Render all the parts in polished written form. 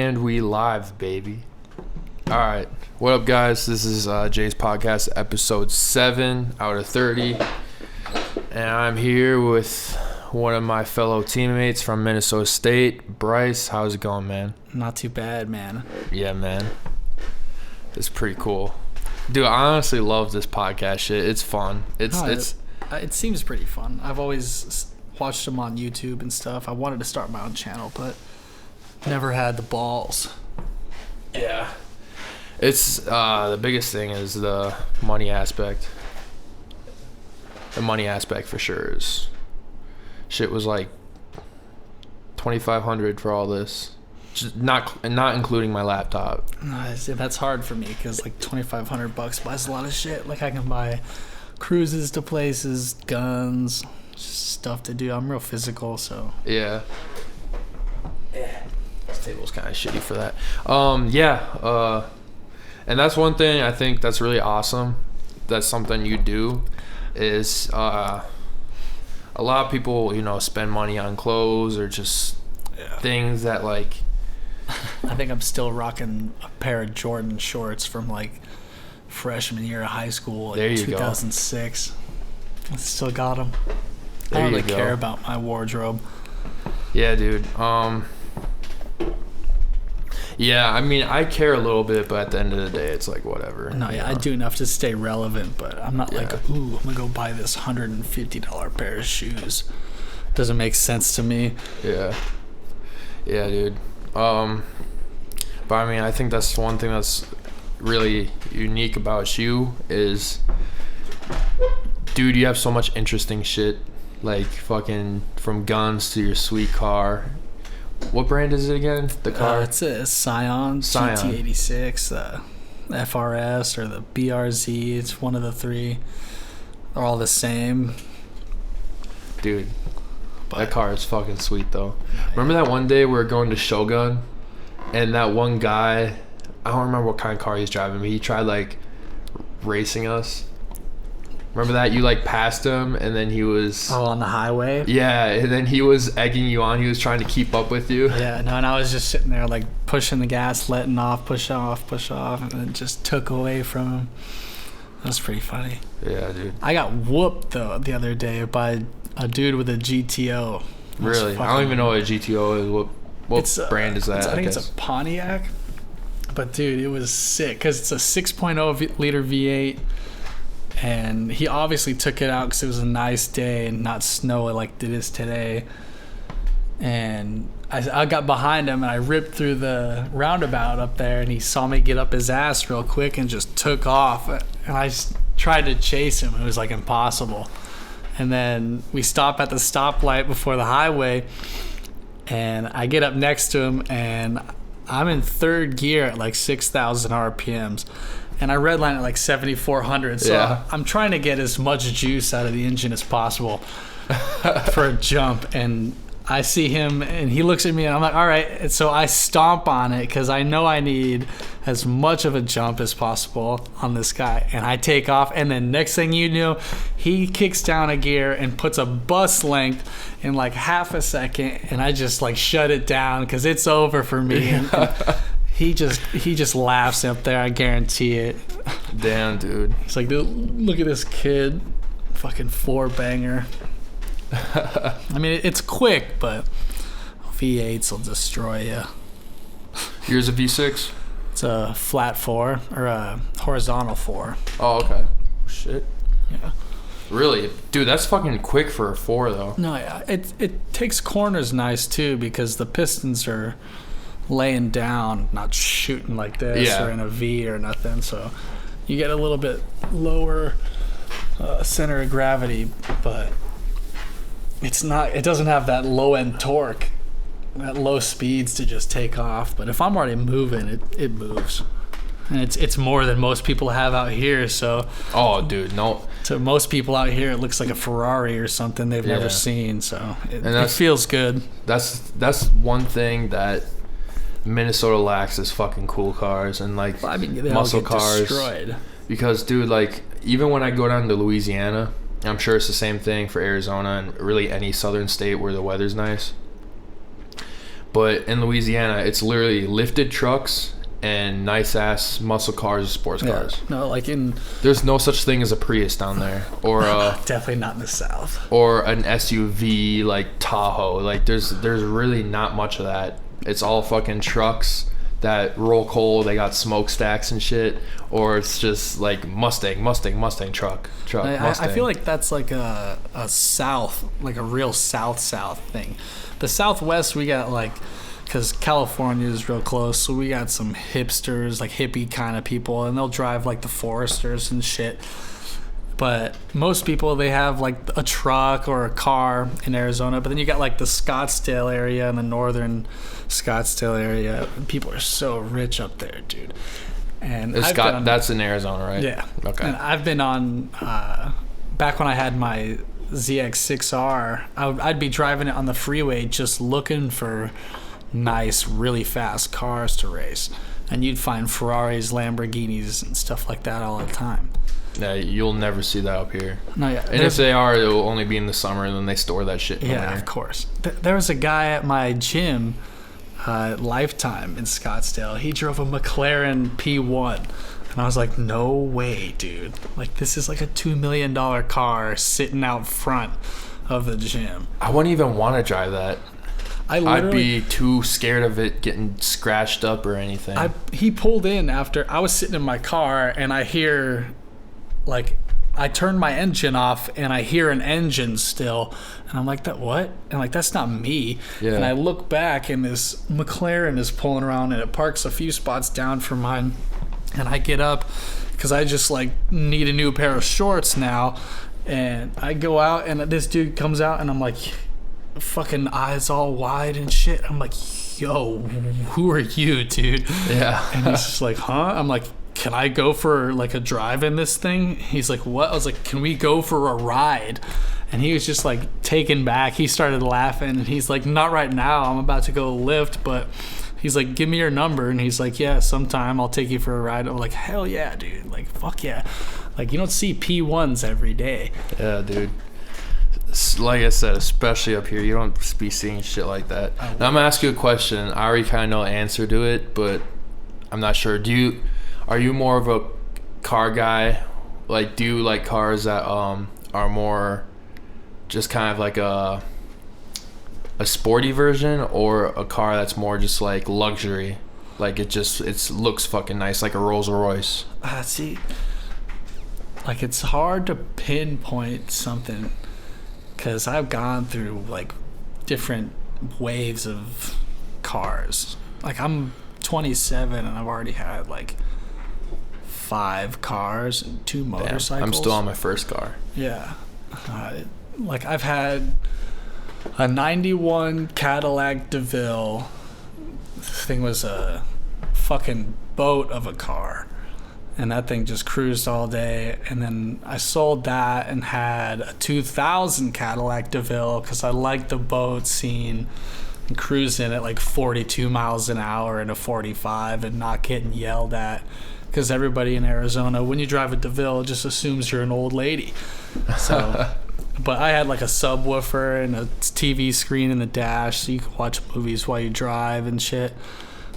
And we live, baby. All right. What up, guys? This is JaeS podcast, episode 7 out of 30. And I'm here with one of my fellow teammates from Minnesota State, Bryce. How's it going, man? Not too bad, man. Yeah, man. It's pretty cool. Dude, I honestly love this podcast shit. It's fun. It seems pretty fun. I've always watched them on YouTube and stuff. I wanted to start my own channel, but never had the balls. Yeah. It's the biggest thing is the money aspect. The money aspect for sure is shit was like $2,500 for all this. Just not including my laptop. That's hard for me because like $2,500 buys a lot of shit. Like I can buy cruises to places, guns, just stuff to do. I'm real physical, so yeah. This table's kind of shitty for that. And that's one thing I think that's really awesome. That's something you do is a lot of people, spend money on clothes or just things that like. I think I'm still rocking a pair of Jordan shorts from like freshman year of high school, like there you 2006. Go. I still got them. There I don't you really go. care about my wardrobe. Yeah, dude. Yeah, I mean, I care a little bit, but at the end of the day, it's like whatever. No, yeah, I do enough to stay relevant, but I'm not like, ooh, I'm gonna go buy this $150 pair of shoes. Doesn't make sense to me. Yeah, dude. But I mean, I think that's one thing that's really unique about you is, dude, you have so much interesting shit, like fucking from guns to your sweet car. What brand is it again? The car? It's a Scion GT86, FRS, or the BRZ. It's one of the three. They're all the same. Dude, that car is fucking sweet, though. Remember that one day we were going to Shogun, and that one guy, I don't remember what kind of car he's driving, but he tried, like, racing us. Remember that? You, like, passed him, and then he was... Oh, on the highway? Yeah, and then he was egging you on. He was trying to keep up with you. Yeah, no, and I was just sitting there, like, pushing the gas, letting off, push off, and it just took away from him. That was pretty funny. Yeah, dude. I got whooped, though, the other day by a dude with a GTO. Really? I don't even know what a GTO is. What brand is that? I think it's a Pontiac. But, dude, it was sick because it's a 6.0 liter V8. And he obviously took it out because it was a nice day and not snow like it is today. And I got behind him and I ripped through the roundabout up there, and he saw me get up his ass real quick and just took off. And I tried to chase him. It was like impossible. And then we stop at the stoplight before the highway, and I get up next to him, and I'm in third gear at like 6,000 RPMs. And I redline at like 7,400. So I'm trying to get as much juice out of the engine as possible for a jump. And I see him, and he looks at me, and I'm like, all right. And so I stomp on it because I know I need as much of a jump as possible on this guy. And I take off, and then next thing you know, he kicks down a gear and puts a bus length in like half a second. And I just like shut it down because it's over for me. And he just laughs up there. I guarantee it. Damn, dude. It's like, dude, look at this kid, fucking 4-banger. I mean, it's quick, but V8s will destroy you. Yours a V6? It's a flat 4 or a horizontal 4. Oh, okay. Shit. Yeah. Really, dude, that's fucking quick for a 4, though. No, yeah, it takes corners nice too because the pistons are laying down, not shooting like this or in a V or nothing. So you get a little bit lower center of gravity, but it doesn't have that low end torque, that low speeds to just take off. But if I'm already moving, it moves. And it's more than most people have out here. So dude, no. To most people out here, it looks like a Ferrari or something they've never seen. So it feels good. That's one thing that Minnesota lacks is fucking cool cars and like muscle cars. Destroyed. Because, dude, like even when I go down to Louisiana, I'm sure it's the same thing for Arizona and really any southern state where the weather's nice. But in Louisiana, it's literally lifted trucks and nice ass muscle cars, sports cars. No, like there's no such thing as a Prius down there, or definitely not in the South, or an SUV like Tahoe. Like there's really not much of that. It's all fucking trucks that roll coal. They got smokestacks and shit, or it's just like Mustang truck. I feel like that's like a South, like a real South thing. The Southwest, we got like, because California is real close, so we got some hipsters, like hippie kind of people, and they'll drive like the Foresters and shit. But most people, they have like a truck or a car in Arizona. But then you got like the Scottsdale area and the northern Scottsdale area. People are so rich up there, dude. And that's in Arizona, right? Yeah. Okay. And I've been on, back when I had my ZX6R, I'd be driving it on the freeway just looking for nice, really fast cars to race. And you'd find Ferraris, Lamborghinis, and stuff like that all the time. Yeah, you'll never see that up here. No, yeah. And if they are, it will only be in the summer, and then they store that shit in the winter. Of course. There was a guy at my gym, Lifetime in Scottsdale. He drove a McLaren P1. And I was like, no way, dude. Like, this is like a $2 million car sitting out front of the gym. I wouldn't even want to drive that. I'd be too scared of it getting scratched up or anything. He pulled in after I was sitting in my car, and I hear, like, I turned my engine off, and I hear an engine still. And I'm like, that what? And like, that's not me. Yeah. And I look back, and this McLaren is pulling around, and it parks a few spots down from mine. And I get up because I just like need a new pair of shorts now. And I go out, and this dude comes out, and I'm like, fucking eyes all wide and shit. I'm like, yo, who are you, dude? Yeah. And he's just like, huh? I'm like, can I go for like a drive in this thing? He's like, what? I was like, can we go for a ride? And he was just like taken back. He started laughing, and he's like, not right now. I'm about to go lift, but he's like, give me your number. And he's like, yeah, sometime I'll take you for a ride. I'm like, hell yeah, dude. Like, fuck yeah. Like, you don't see P1s every day. Yeah, dude. Like I said, especially up here, you don't be seeing shit like that. Now, I'm going to ask you a question. I already kind of know the answer to it, but I'm not sure. Are you more of a car guy? Like, do you like cars that are more just kind of like a sporty version, or a car that's more just like luxury? Like, it looks fucking nice, like a Rolls Royce. See, like, it's hard to pinpoint something, because I've gone through like different waves of cars. Like, I'm 27 and I've already had like 5 cars and 2 motorcycles. Damn, I'm still on my first car. Yeah. Like, I've had a 91 Cadillac DeVille. This thing was a fucking boat of a car. And that thing just cruised all day. And then I sold that and had a 2000 Cadillac DeVille because I liked the boat scene and cruising at like 42 miles an hour in a 45 and not getting yelled at. Because everybody in Arizona, when you drive a DeVille, just assumes you're an old lady. So, but I had like a subwoofer and a TV screen in the dash, so you could watch movies while you drive and shit.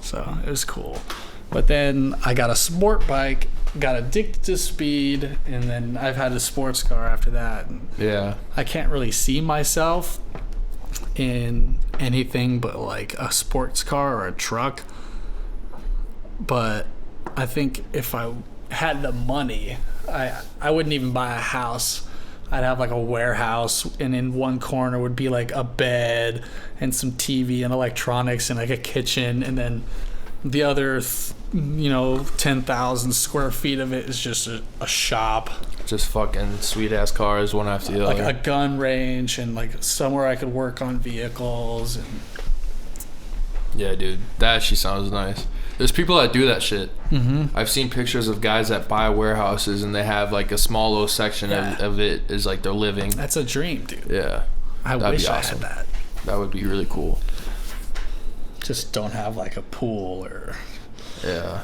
So it was cool. But then I got a sport bike, got addicted to speed, and then I've had a sports car after that. Yeah. I can't really see myself in anything but like a sports car or a truck. But I think if I had the money, I wouldn't even buy a house. I'd have like a warehouse, and in one corner would be like a bed and some TV and electronics and like a kitchen, and then the other 10,000 square feet of it is just a shop. Just fucking sweet ass cars, one after the like other. Like a gun range and like somewhere I could work on vehicles. And yeah, dude, that actually sounds nice. There's people that do that shit. Mm-hmm. I've seen pictures of guys that buy warehouses and they have like a small little section of it is like their living. That's a dream, dude. Yeah. I wish I had that. That would be really cool. Just don't have like a pool or... Yeah.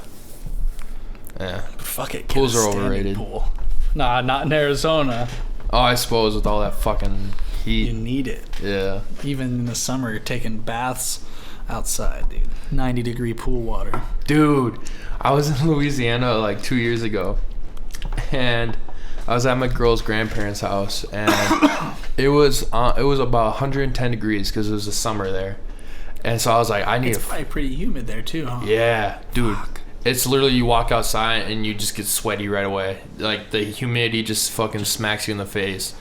Fuck it. Pools are overrated. Pool. Nah, not in Arizona. Oh, I suppose with all that fucking heat. You need it. Yeah. Even in the summer, you're taking baths outside, dude. 90-degree pool water. Dude, I was in Louisiana like 2 years ago, and I was at my girl's grandparents' house, and it was about 110 degrees because it was the summer there. And so I was like, It's probably pretty humid there too, huh? Yeah, dude. Fuck. It's literally you walk outside and you just get sweaty right away. Like the humidity just fucking smacks you in the face.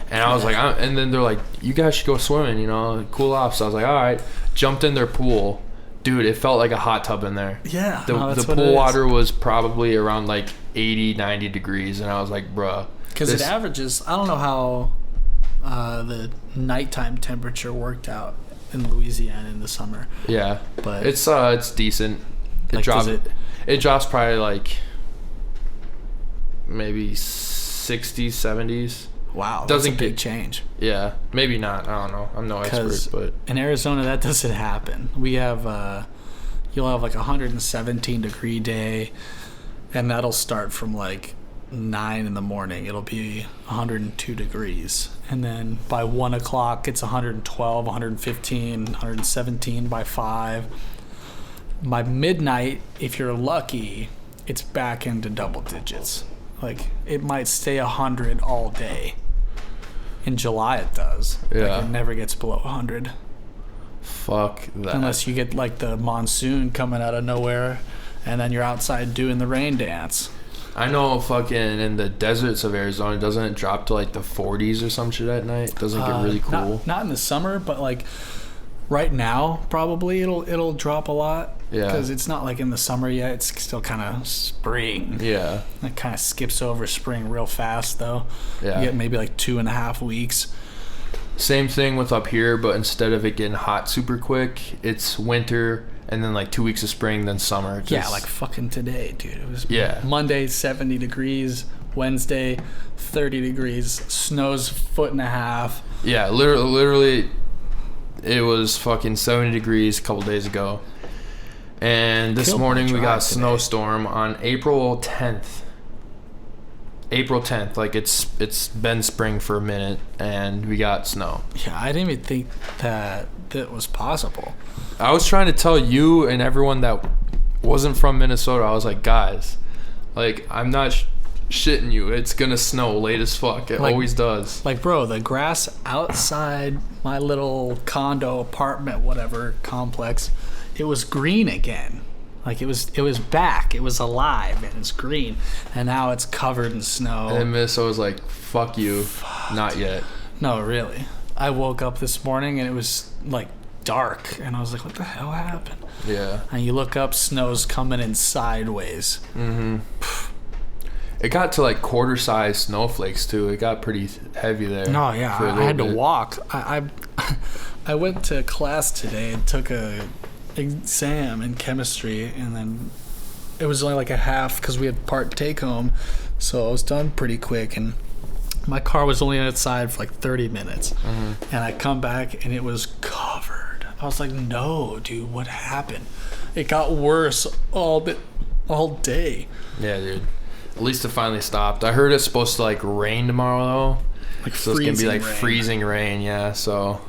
And I was like, and then they're like, you guys should go swimming, you know, cool off. So I was like, all right. Jumped in their pool. Dude, it felt like a hot tub in there. Yeah. The pool water was probably around like 80, 90 degrees. And I was like, bruh. Because it averages, I don't know how the nighttime temperature worked out in Louisiana in the summer. Yeah. But it's decent. It drops probably like maybe 60s, 70s. Wow, that's a big change. Yeah, maybe not. I don't know. I'm no expert, but in Arizona that doesn't happen. We have you'll have like a 117-degree day, and that'll start from like 9 in the morning. It'll be 102 degrees, and then by 1 o'clock it's 112, 115, 117 by 5. By midnight, if you're lucky, it's back into double digits. Like, it might stay 100 all day. In July, it does. Yeah. Like, it never gets below 100. Fuck that. Unless you get, like, the monsoon coming out of nowhere, and then you're outside doing the rain dance. I know fucking in the deserts of Arizona, doesn't it drop to, like, the 40s or some shit at night? Doesn't it get really cool? Not in the summer, but, like, right now, probably it'll drop a lot. Yeah. Because it's not like in the summer yet. It's still kind of spring. Yeah. It kind of skips over spring real fast, though. Yeah. You get maybe like 2.5 weeks. Same thing with up here, but instead of it getting hot super quick, it's winter and then like 2 weeks of spring, then summer. Yeah, like fucking today, dude. It was Monday, 70 degrees. Wednesday, 30 degrees. Snows 1.5 feet. Yeah, literally, it was fucking 70 degrees a couple days ago. And this morning we got a snowstorm on April 10th. April 10th, like it's been spring for a minute, and we got snow. Yeah, I didn't even think that was possible. I was trying to tell you and everyone that wasn't from Minnesota, I was like, guys, like, I'm not shitting you. It's gonna snow late as fuck. It always does. Like, bro, the grass outside my little condo, apartment, whatever, complex, it was green again. Like, it was back. It was alive and it's green. And now it's covered in snow. And then Minnesota was like, fuck you. Not yet. No, really. I woke up this morning and it was like dark. And I was like, what the hell happened? Yeah. And you look up, snow's coming in sideways. Mm-hmm. It got to like quarter-size snowflakes too. It got pretty heavy there. No, yeah. I had to walk. I went to class today and took a exam in chemistry, and then it was only like a half because we had part take home, so I was done pretty quick, and my car was only outside for like 30 minutes. Mm-hmm. And I come back and it was covered. I was like, no, dude, what happened? It got worse all day. Yeah, dude. At least it finally stopped. I heard it's supposed to like rain tomorrow though. Like, so it's gonna be like freezing rain. Yeah, so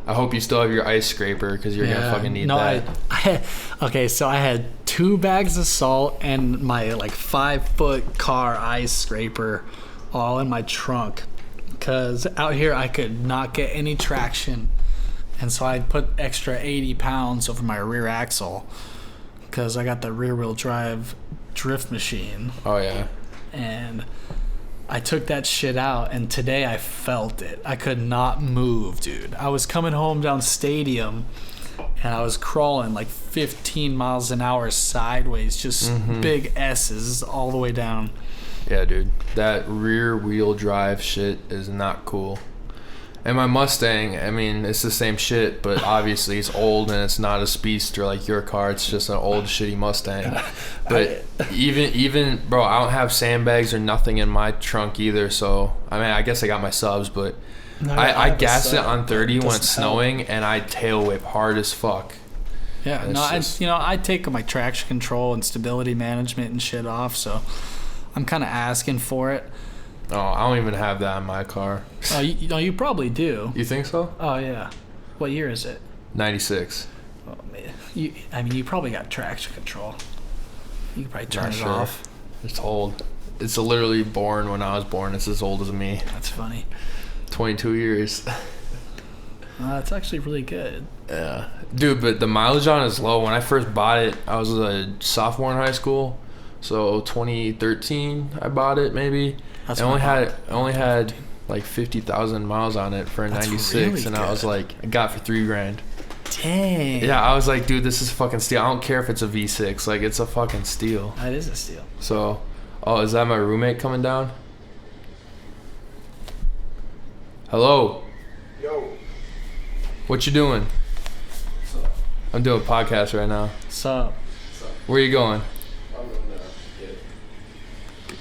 I hope you still have your ice scraper because you're gonna fucking need that. Okay, so I had 2 bags of salt and my like 5-foot car ice scraper all in my trunk because out here I could not get any traction, and so I put extra 80 pounds over my rear axle because I got the rear wheel drive drift machine. Oh yeah. And I took that shit out, and today I felt it. I could not move, dude. I was coming home down Stadium, and I was crawling like 15 miles an hour sideways, just big S's all the way down. Yeah, dude. That rear wheel drive shit is not cool. And my Mustang, I mean, it's the same shit, but obviously it's old and it's not a speedster like your car. It's just an old shitty Mustang. But even bro, I don't have sandbags or nothing in my trunk either. So I mean, I guess I got my subs, but I gas it on 30 when it's snowing, and I tail whip hard as fuck. Yeah, no, I take my traction control and stability management and shit off, so I'm kind of asking for it. Oh, I don't even have that in my car. Oh, you probably do. You think so? Oh, yeah. What year is it? 96. Oh, You probably got traction control. You could probably turn Not it sure. off. It's old. It's literally born when I was born. It's as old as me. That's funny. 22 years. It's actually really good. Yeah. Dude, but the mileage on it is low. When I first bought it, I was a sophomore in high school. So 2013, I bought it maybe. I only had like 50,000 miles on it for a 96, really and good. I was like, I got it for $3,000. Dang. Yeah, I was like, dude, this is fucking steal. I don't care if it's a V6, like it's a fucking steal. That is a steal. So, is that my roommate coming down? Hello. Yo. What you doing? What's up? I'm doing a podcast right now. So, Where you going? I'm gonna get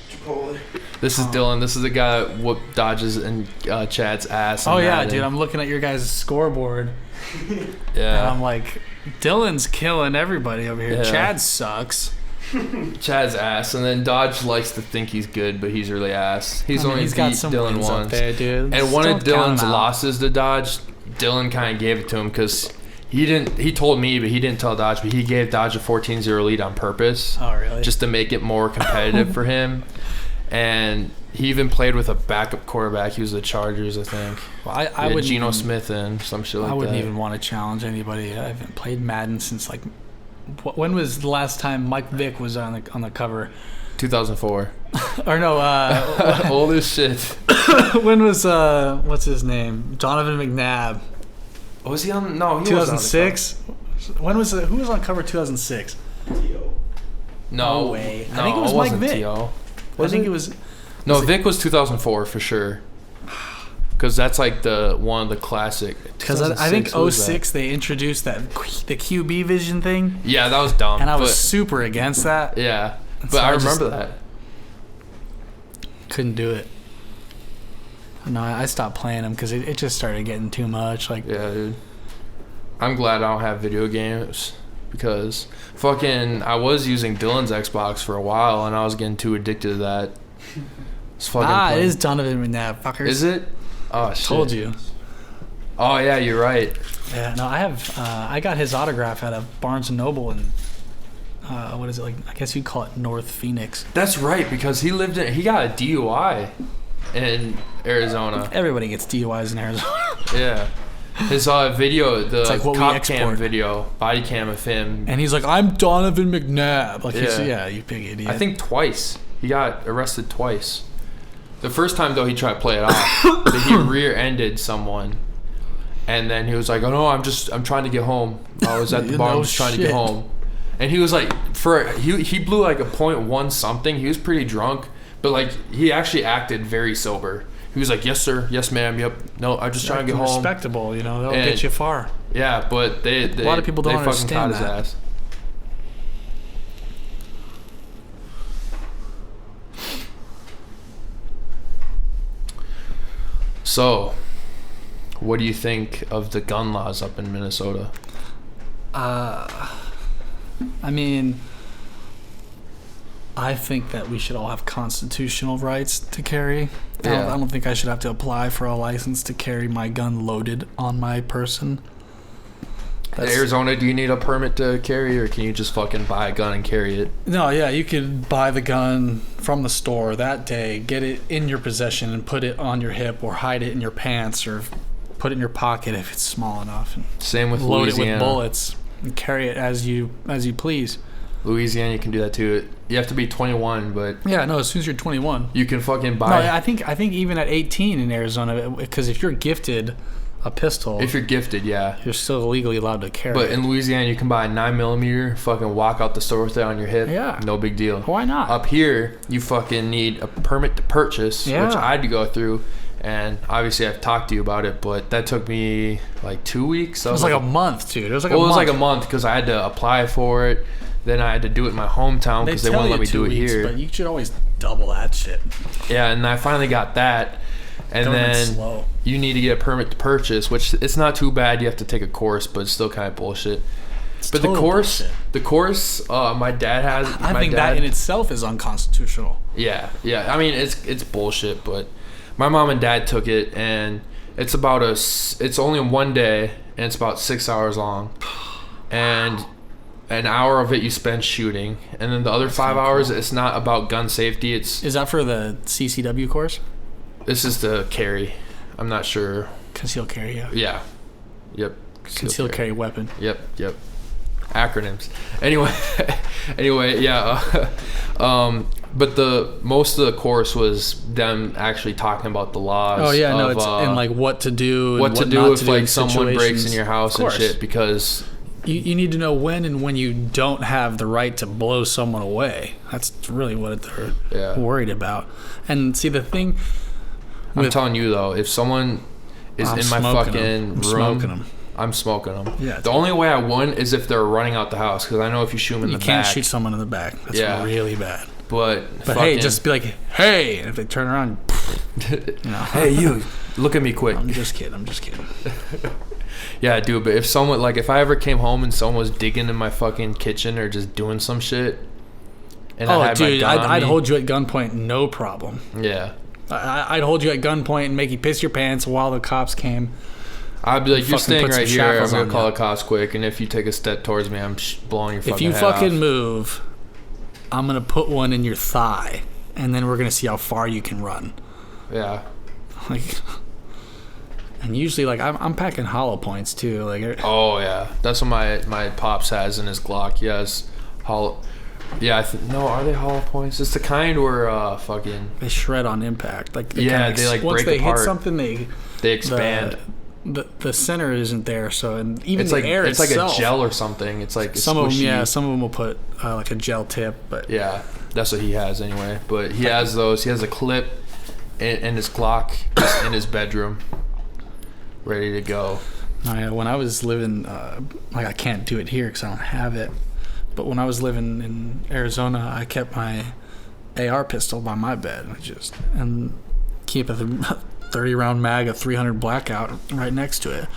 Chipotle. This is Dylan. This is the guy that whooped Dodge's and Chad's ass. oh in yeah, Madden. dude, I'm looking at your guys' scoreboard, and Yeah. I'm like, Dylan's killing everybody over here. Yeah. Chad sucks. Chad's ass, and then Dodge likes to think he's good, but he's really ass. He's only he's beat got some Dylan wins once. up there, dude. And one of Don't count Dylan's him out. losses to Dodge, Dylan kind of gave it to him because he didn't. He told me, but he didn't tell Dodge. But he gave Dodge a 14-0 lead on purpose, Oh really? just to make it more competitive for him. And he even played with a backup quarterback. He was the Chargers, I think. Well, I He had wouldn't Geno even, Smith and some shit like that. I wouldn't even want to challenge anybody. I haven't played Madden since like. When was the last time Mike Vick was on the cover? 2004. Or no, Old as shit. when was what's his name? Donovan McNabb. Was he on? No, he wasn't on the 2006. When was who was on cover 2006? T.O. No No way. I No, think it was Mike wasn't Vick. T.O. I think it was. No, Vic was 2004 for sure. Because that's like one of the classic. Because I think 2006, who was that? 06 they introduced the QB vision thing, Yeah, that was dumb. and I was but- super against that. Yeah, but So I I just- remember that. Couldn't do it. No, I stopped playing them because it just started getting too much. Like, Yeah, dude. I'm glad I don't have video games because I was using Dylan's Xbox for a while and I was getting too addicted to that. It's fucking it playing- is Donovan McNabb, fuckers. Is it? Oh shit. Told you. Oh yeah, you're right. Yeah, no, I have. I got his autograph out of Barnes and Noble in. What is it like? I guess you'd call it North Phoenix. That's right because he got a DUI in Arizona. Everybody gets DUIs in Arizona. Yeah. His video, the like what we cop export. cam video, body cam of him. And he's like, I'm Donovan McNabb. Like, Yeah. yeah, you big idiot. I think twice. He got arrested twice. The first time though, he tried to play it off, but he rear-ended someone, and then he was like, "Oh no, I'm trying to get home. I was at the bar, No I'm just trying to shit. get home." And he was like, he blew like a .1 something. He was pretty drunk, but like he actually acted very sober. He was like, "Yes sir, yes ma'am, yep. No, I'm just trying to get home." Respectable, you know, they'll And- get you far. Yeah, but they A lot of people don't they fucking understand caught that. his ass. So, what do you think of the gun laws up in Minnesota? I mean, I think that we should all have constitutional rights to carry. Yeah. I don't think I should have to apply for a license to carry my gun loaded on my person. In Arizona, do you need a permit to carry, or can you just fucking buy a gun and carry it? No, yeah, you could buy the gun from the store that day, get it in your possession, and put it on your hip, or hide it in your pants, or put it in your pocket if it's small enough, and Same with load Louisiana. it with bullets and carry it as you please. Louisiana, you can do that too. You have to be 21, but Yeah, no, as soon as you're 21. you can fucking No, buy. I think even at 18 in Arizona, because if you're gifted a pistol, If you're gifted, yeah. you're still legally allowed to carry But it. in Louisiana, you can buy a 9mm, fucking walk out the store with it on your hip. Yeah. No big deal. Why not? Up here, you fucking need a permit to purchase, Yeah. which I had to go through. And obviously, I've talked to you about it, but that took me like 2 weeks. It was like a month, dude. It was like well, a it month. was like a month because I had to apply for it. Then I had to do it in my hometown because they tell won't let you me do 2 it weeks, here. But you should always double that shit. Yeah, and I finally got that. And Government's then slow. you need to get a permit to purchase, which it's not too bad. You have to take a course, but it's still kind of bullshit. But total bullshit. the course, my dad has. I my think dad, that in itself is unconstitutional. Yeah. I mean, it's bullshit, but my mom and dad took it, and it's only one day, and it's about 6 hours long, and an hour of it you spend shooting, and then the other 5 hours it's not about gun safety. It's Is that for the CCW course? this is the carry. I'm not sure. Concealed carry, yeah. Yeah. Yep. Concealed carry weapon. Yep. Acronyms. Anyway, yeah. But the most of the course was them actually talking about the laws. Oh yeah, of, no, it's and like what to do. What and to what do not if to do like in someone breaks in situations. your house Of and course. shit, because You need to know when and when you don't have the right to blow someone away. That's really what they're Yeah. worried about. And see, the thing, I'm telling you though, if someone is I'm in my smoking fucking 'em. I'm room, smoking 'em. I'm smoking them. Yeah, The only way I wouldn't is if they're running out the house, because I know if you shoot them in you the can't back, shoot someone in the back. That's Yeah. really bad. but But hey, just be like, hey, and if they turn around, you know, hey, you look at me quick. I'm just kidding. Yeah, dude. But if someone like if I ever came home and someone was digging in my fucking kitchen or just doing some shit, and I Oh, had dude, my gun on I'd me, hold you at gunpoint, no problem. Yeah, I'd hold you at gunpoint and make you piss your pants while the cops came. I'd be like, you're Fucking staying put right some here. I'm shackles gonna on call you. the cops quick, and if you take a step towards me, I'm blowing your fucking If you head fucking off. move, I'm gonna put one in your thigh, and then we're gonna see how far you can run. Yeah, Like, and usually, like, I'm packing hollow points too. Like, oh yeah, that's what my pops has in his Glock. Yes, hollow. Yeah, no, are they hollow points? It's the kind where fucking they shred on impact. Like, Yeah, they, like, once break they apart. hit something, they expand. The center isn't there, so and even It's the like air it's itself. like a gel or something. It's like Some of them, squishy. yeah, some of them will put like a gel tip, but Yeah, that's what he has anyway. But he has those. He has a clip in his Glock just in his bedroom, ready to go. when I was living, like I can't do it here because I don't have it. But when I was living in Arizona, I kept my AR pistol by my bed, and keep a 30-round mag, a 300 blackout right next to it,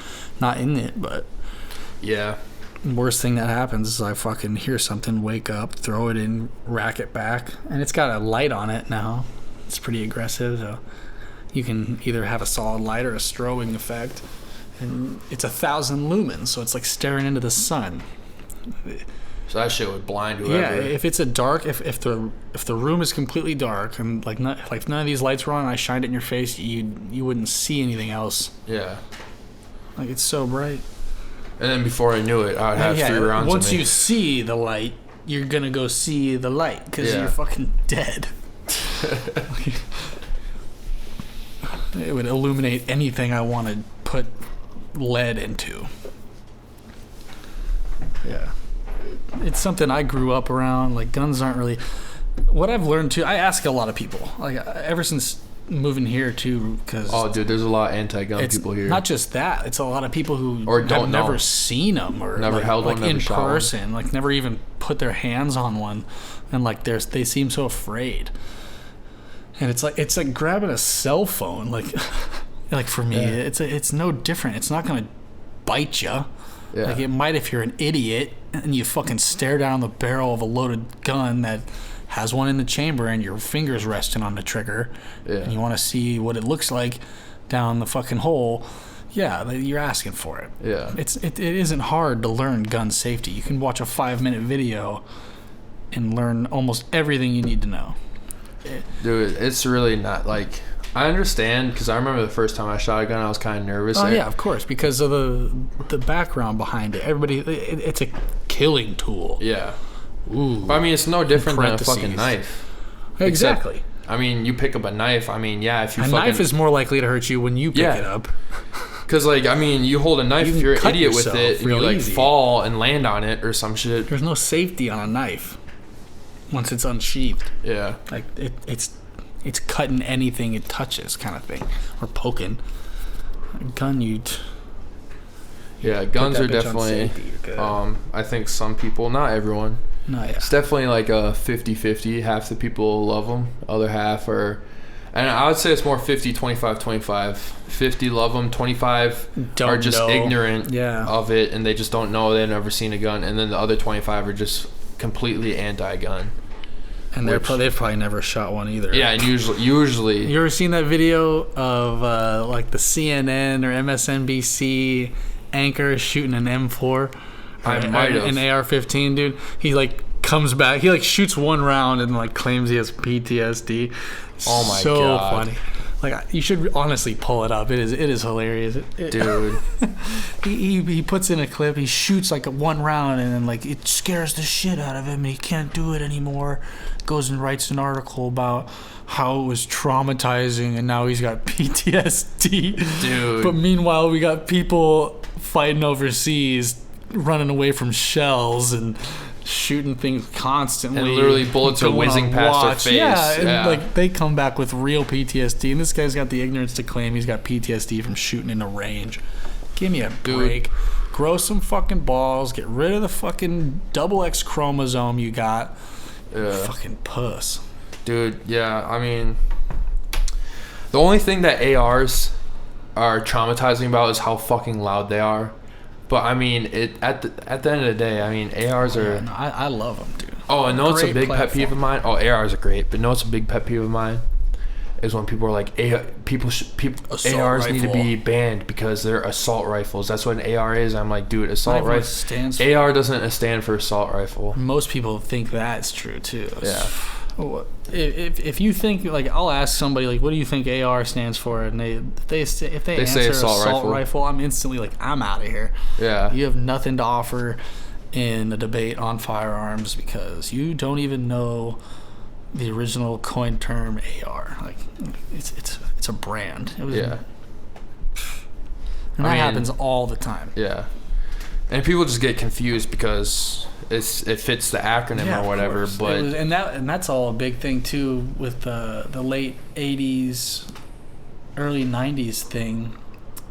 not in it, but. Yeah, Worst thing that happens is I fucking hear something, wake up, throw it in, rack it back, and it's got a light on it now. It's pretty aggressive, so you can either have a solid light or a strobing effect, and it's 1,000 lumens, so it's like staring into the sun. so that shit would blind Yeah, whoever. if it's a dark, if the room is completely dark and like none of these lights were on, and I shined it in your face, you wouldn't see anything else. Yeah, Like it's so bright. and then before I knew it, I'd have 3 rounds. Once in me. you see the light, you're gonna go see the light because Yeah. you're fucking dead. It would illuminate anything I want to put lead into. Yeah, it's something I grew up around. Like guns aren't really. What I've learned too, I ask a lot of people. Like ever since moving here too, because Oh, dude, there's a lot of anti-gun it's people here. not just that. It's a lot of people who Or have don't know. never seen them or Never held one, like never in shot one. person, like never even put their hands on one, and like they seem so afraid. And it's like grabbing a cell phone. Like for me, Yeah. it's no different. It's not gonna bite you. Yeah. Like it might if you're an idiot and you fucking stare down the barrel of a loaded gun that has one in the chamber and your fingers resting on the trigger, Yeah. and you want to see what it looks like down the fucking hole. Yeah, you're asking for it. Yeah. It isn't hard to learn gun safety. You can watch a 5-minute video and learn almost everything you need to know. Dude, it's really not like I understand because I remember the first time I shot a gun, I was kind of nervous. Oh yeah, of course, because of the background behind it. Everybody, it's a killing tool. Yeah. Ooh. But I mean, it's no different than a Parentheses. fucking knife. Exactly. I mean, you pick up a knife. I mean, yeah, if you A knife is more likely to hurt you when you pick Yeah. it up. because like I mean, you hold a knife You if can you're an cut idiot with yourself it and you real like easy. fall and land on it or some shit. There's no safety on a knife once it's unsheathed. Yeah. Like it's cutting anything it touches, kind of thing, or poking. A gun, Yeah, guns that are bitch on definitely. safety, you're good. I think some people, not everyone. No, yeah. It's definitely like a 50-50. Half the people love them, other half are. And I would say it's more 50, 25, 25. 50 love them, 25 Don't are just know. ignorant Yeah. of it and they just don't know, they've never seen a gun. And then the other 25 are just completely anti-gun. And they've probably never shot one either. Yeah, and usually You ever seen that video of like the CNN or MSNBC anchor shooting an M4 or I might have. An AR-15, dude. He like comes back. He like shoots one round and like claims he has PTSD. Oh my so God. funny. Like you should honestly pull it up. It is hilarious. Dude. he puts in a clip. He shoots like one round and then like it scares the shit out of him. He can't do it anymore. Goes and writes an article about how it was traumatizing and now he's got PTSD. Dude. But meanwhile, we got people fighting overseas, running away from shells and shooting things constantly. And literally bullets are going whizzing on past their watch. face. Yeah, and Yeah. like they come back with real PTSD, and this guy's got the ignorance to claim he's got PTSD from shooting in a range. Give me a break. Grow some fucking balls. Get rid of the fucking XX chromosome you got. Fucking puss. Dude, yeah, I mean, the only thing that ARs are traumatizing about is how fucking loud they are. But I mean, at the end of the day, I mean, ARs are. Yeah, no, I love them, dude. Oh, and know it's a Great big pet peeve of platform. mine. Oh, ARs are great, but know it's a big pet peeve of mine is when people are like, Assault ARs need to rifle. be banned because they're assault rifles. That's what an AR is. I'm like, dude, assault Not even what it rifle. stands for. AR doesn't stand for assault rifle. Most people think that's true too. Yeah. If you think like I'll ask somebody like what do you think AR stands for and if they They answer say assault assault rifle. rifle, I'm instantly like I'm out of here. Yeah. You have nothing to offer in a debate on firearms because you don't even know the original coin term AR. Like it's a brand. It was, Yeah. and that I mean, happens all the time. Yeah. And people just get confused because it fits the acronym Yeah, or of whatever, course. but It was, and that's all a big thing too with the late '80s, early '90s thing,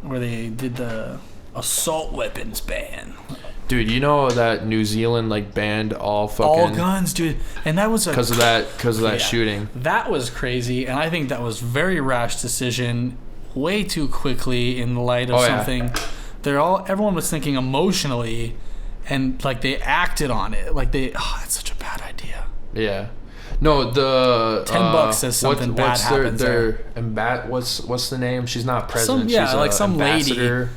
where they did the assault weapons ban. dude, you know that New Zealand like banned all fucking All guns, dude, and that was because of that yeah. shooting. That was crazy, and I think that was very rash decision, way too quickly in the light of Oh, yeah. something. Everyone was thinking emotionally, and like they acted on it. Like it's such a bad idea. Yeah. No, the $10 says something bad happens what's the name? She's not president. Yeah, she's like some lady. ambassador.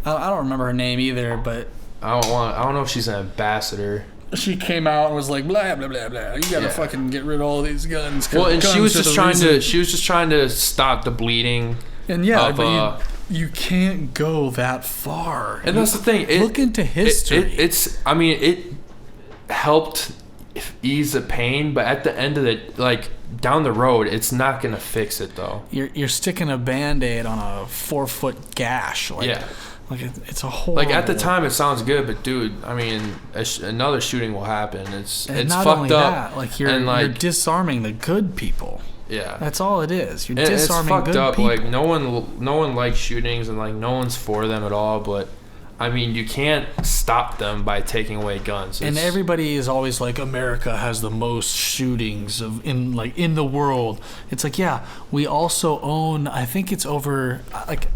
I don't remember her name either, but I don't know if she's an ambassador. she came out and was like, blah blah blah blah. You gotta Yeah. fucking get rid of all these guns. 'cause Well, and she was guns are just the reason. she was just trying to stop the bleeding. And yeah, of, but you can't go that far. And that's the thing. Look into history. It helped ease the pain, but at the end of it, like down the road, it's not gonna fix it though. You're sticking a Band-Aid on a 4-foot gash. Like, Yeah. Like it's a whole. Like at the time, it sounds good, but dude, I mean, another shooting will happen. It's not fucked only up. that, like you're and disarming the good people. Yeah. That's all it is. You're And disarming it's fucked good up. people. Like no one likes shootings, and like no one's for them at all. But I mean, you can't stop them by taking away guns. And everybody is always like, America has the most shootings in the world. It's like, yeah, we also own. I think it's over. Like,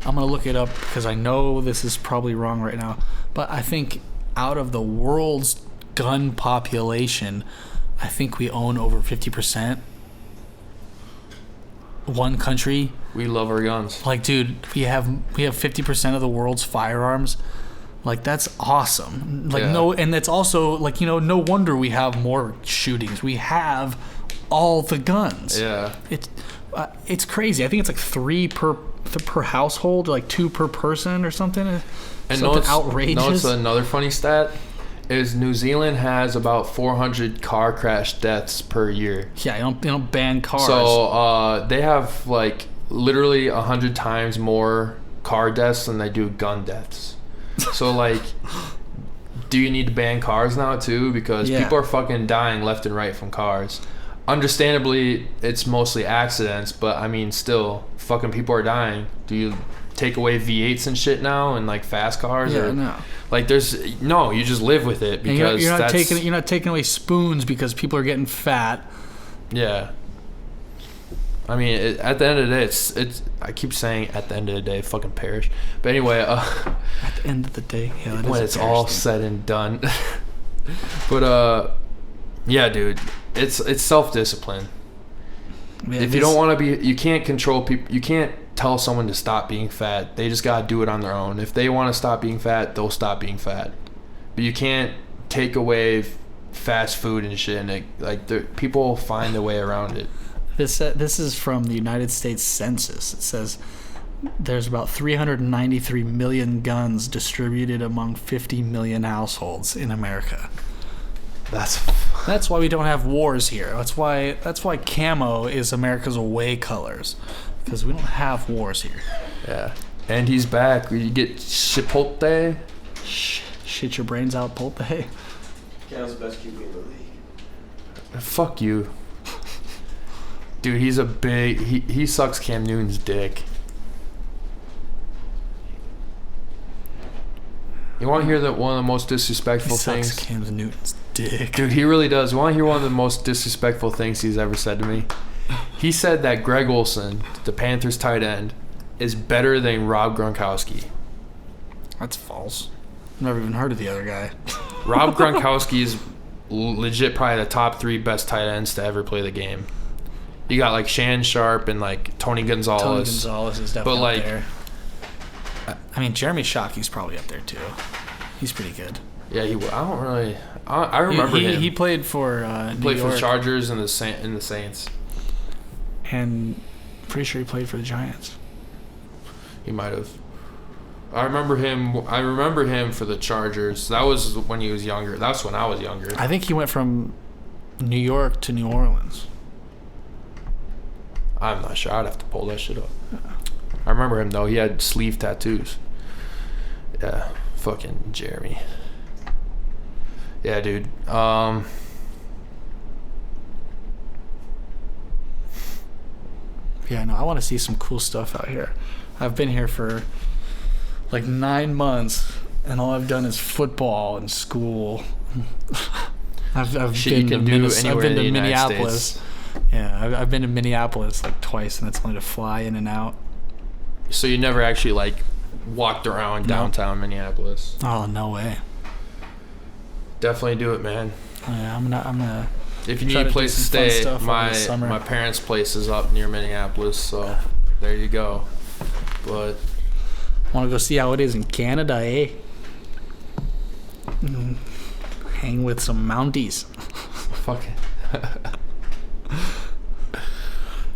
I'm gonna look it up because I know this is probably wrong right now. But I think out of the world's gun population, I think we own over 50%. One country. we love our guns. Like, dude, we have 50% of the world's firearms. Like, that's awesome. Like, Yeah. and that's also like, no wonder we have more shootings. We have all the guns. Yeah. It's crazy. I think it's like 3 per household, like 2 per person or something. And Something outrageous. Notice another funny stat is New Zealand has about 400 car crash deaths per year. Yeah, they don't ban cars. So they have like literally 100 times more car deaths than they do gun deaths. So like, do you need to ban cars now too? Because Yeah. people are fucking dying left and right from cars. Understandably, it's mostly accidents, but I mean, still, fucking people are dying. Do you take away V8s and shit now and like fast cars? Yeah, or, no. Like, you just live with it And because you're not that's you're not taking away spoons because people are getting fat. yeah. I mean, at the end of the day, it's. I keep saying at the end of the day, fucking perish. But anyway, At the end of the day, yeah, when it's all said and done. But yeah, dude, it's self-discipline. If you don't want to be, you can't control people. You can't tell someone to stop being fat. They just gotta do it on their own. If they want to stop being fat, they'll stop being fat. but you can't take away fast food and shit. And people find a way around it. This is from the United States Census. It says there's about 393 million guns distributed among 50 million households in America. That's why we don't have wars here. That's why camo is America's away colors, because we don't have wars here. Yeah. And he's back. You get Chipotle. Shit your brains out, Polte. Cal's the best QB in the league. Fuck you. Dude, he's a big... He sucks Cam Newton's dick. You want to hear one of the most disrespectful things? He sucks Cam Newton's dick. Dude, he really does. You want to hear one of the most disrespectful things he's ever said to me? He said that Greg Olsen, the Panthers tight end, is better than Rob Gronkowski. That's false. I've never even heard of the other guy. Rob Gronkowski is legit probably the top 3 best tight ends to ever play the game. You got like Shannon Sharp and like Tony Gonzalez. Tony Gonzalez is definitely But, up there. I mean, Jeremy Shockey's probably up there too. He's pretty good. Yeah, I remember him. He played for He played for the Chargers and the Saints. And pretty sure he played for the Giants. He might have. I remember him for the Chargers. That was when he was younger. That's when I was younger. I think he went from New York to New Orleans. I'm not sure. I'd have to pull that shit up. I remember him though. He had sleeve tattoos. Yeah, fucking Jeremy. Yeah, dude. Yeah, no, I want to see some cool stuff out here. I've been here for like 9 months, and all I've done is football and school. I've been to Minneapolis. Yeah, I've been to Minneapolis like twice, and that's only to fly in and out. So you never actually like walked around downtown Minneapolis? Oh, no way. Definitely do it, man. Yeah, I'm gonna. If you need a place to stay, my parents' place is up near Minneapolis, so there you go. But want to go see how it is in Canada, eh? Hang with some Mounties. Fuck it.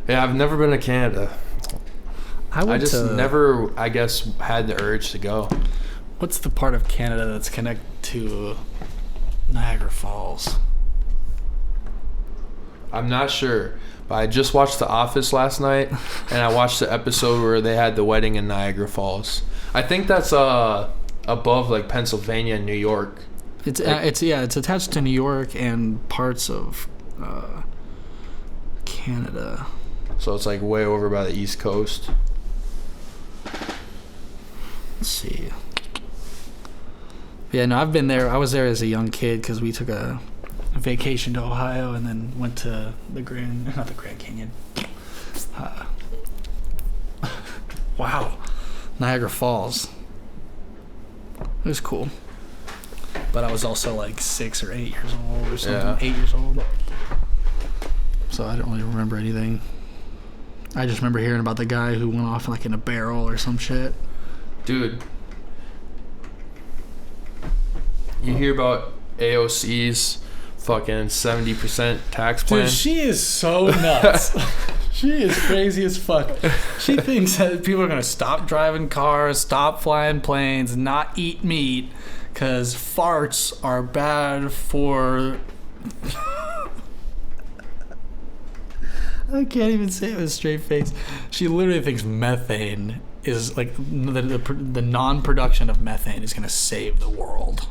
Yeah, I've never been to Canada. I just never, I guess, had the urge to go. What's the part of Canada that's connected to Niagara Falls? I'm not sure, but I just watched The Office last night, and I watched the episode where they had the wedding in Niagara Falls. I think that's above like Pennsylvania and New York. It's attached to New York and parts of Canada. So it's like way over by the East Coast. Let's see. Yeah, no, I've been there. I was there as a young kid because we took a vacation to Ohio and then went to not the Grand Canyon. Wow. Niagara Falls. It was cool. But I was also like 6 or 8 years old or something. Yeah. 8 years old. So I don't really remember anything. I just remember hearing about the guy who went off like in a barrel or some shit. Dude. You hear about AOC's fucking 70% tax plan? Dude, she is so nuts. She is crazy as fuck. She thinks that people are going to stop driving cars, stop flying planes, not eat meat, because farts are bad for... I can't even say it with a straight face. She literally thinks methane is like the non-production of methane is going to save the world.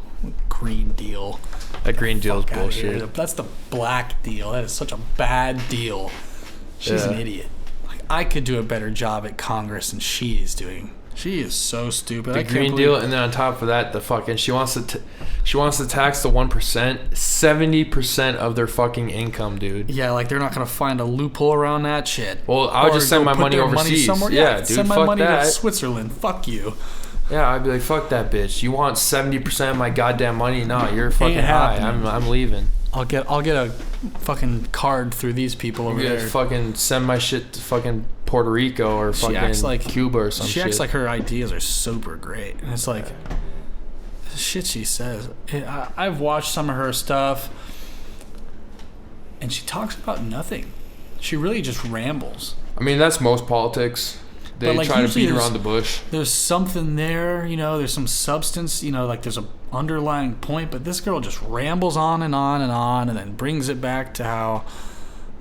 Green Deal. That Green Deal is bullshit. That's the black deal. That is such a bad deal. She's an idiot. Like, I could do a better job at Congress than she is doing. She is so stupid. The Green Deal, and then on top of that, the fucking she wants to tax the 1%, 70% of their fucking income, dude. Yeah, like they're not gonna find a loophole around that shit. Well, I'll just send my money overseas. Yeah, dude, send my fuck money that. to Switzerland. Fuck you. Yeah, I'd be like, fuck that bitch. You want 70% of my goddamn money? No, you're fucking high. I'm leaving. I'll get a fucking card through these people over there. Fucking send my shit to fucking Puerto Rico or fucking Cuba or some shit. She acts like her ideas are super great, and it's like shit she says. I've watched some of her stuff, and she talks about nothing. She really just rambles. I mean, that's most politics. They try to beat around the bush. There's something there, there's some substance, like there's a underlying point, but this girl just rambles on and on and on, and then brings it back to how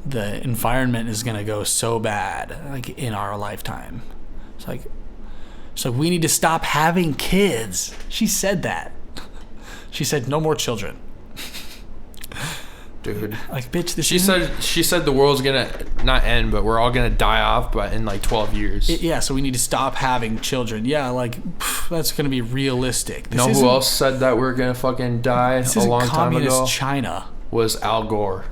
the environment is going to go so bad, like, in our lifetime. It's like we need to stop having kids. She said that. She said no more children. Dude, like, bitch, this she said the world's gonna not end, but we're all gonna die off, but in like 12 years. Yeah, so we need to stop having children. Yeah, like, that's gonna be realistic. Know who else said that we're gonna fucking die a long time ago? China was Al Gore.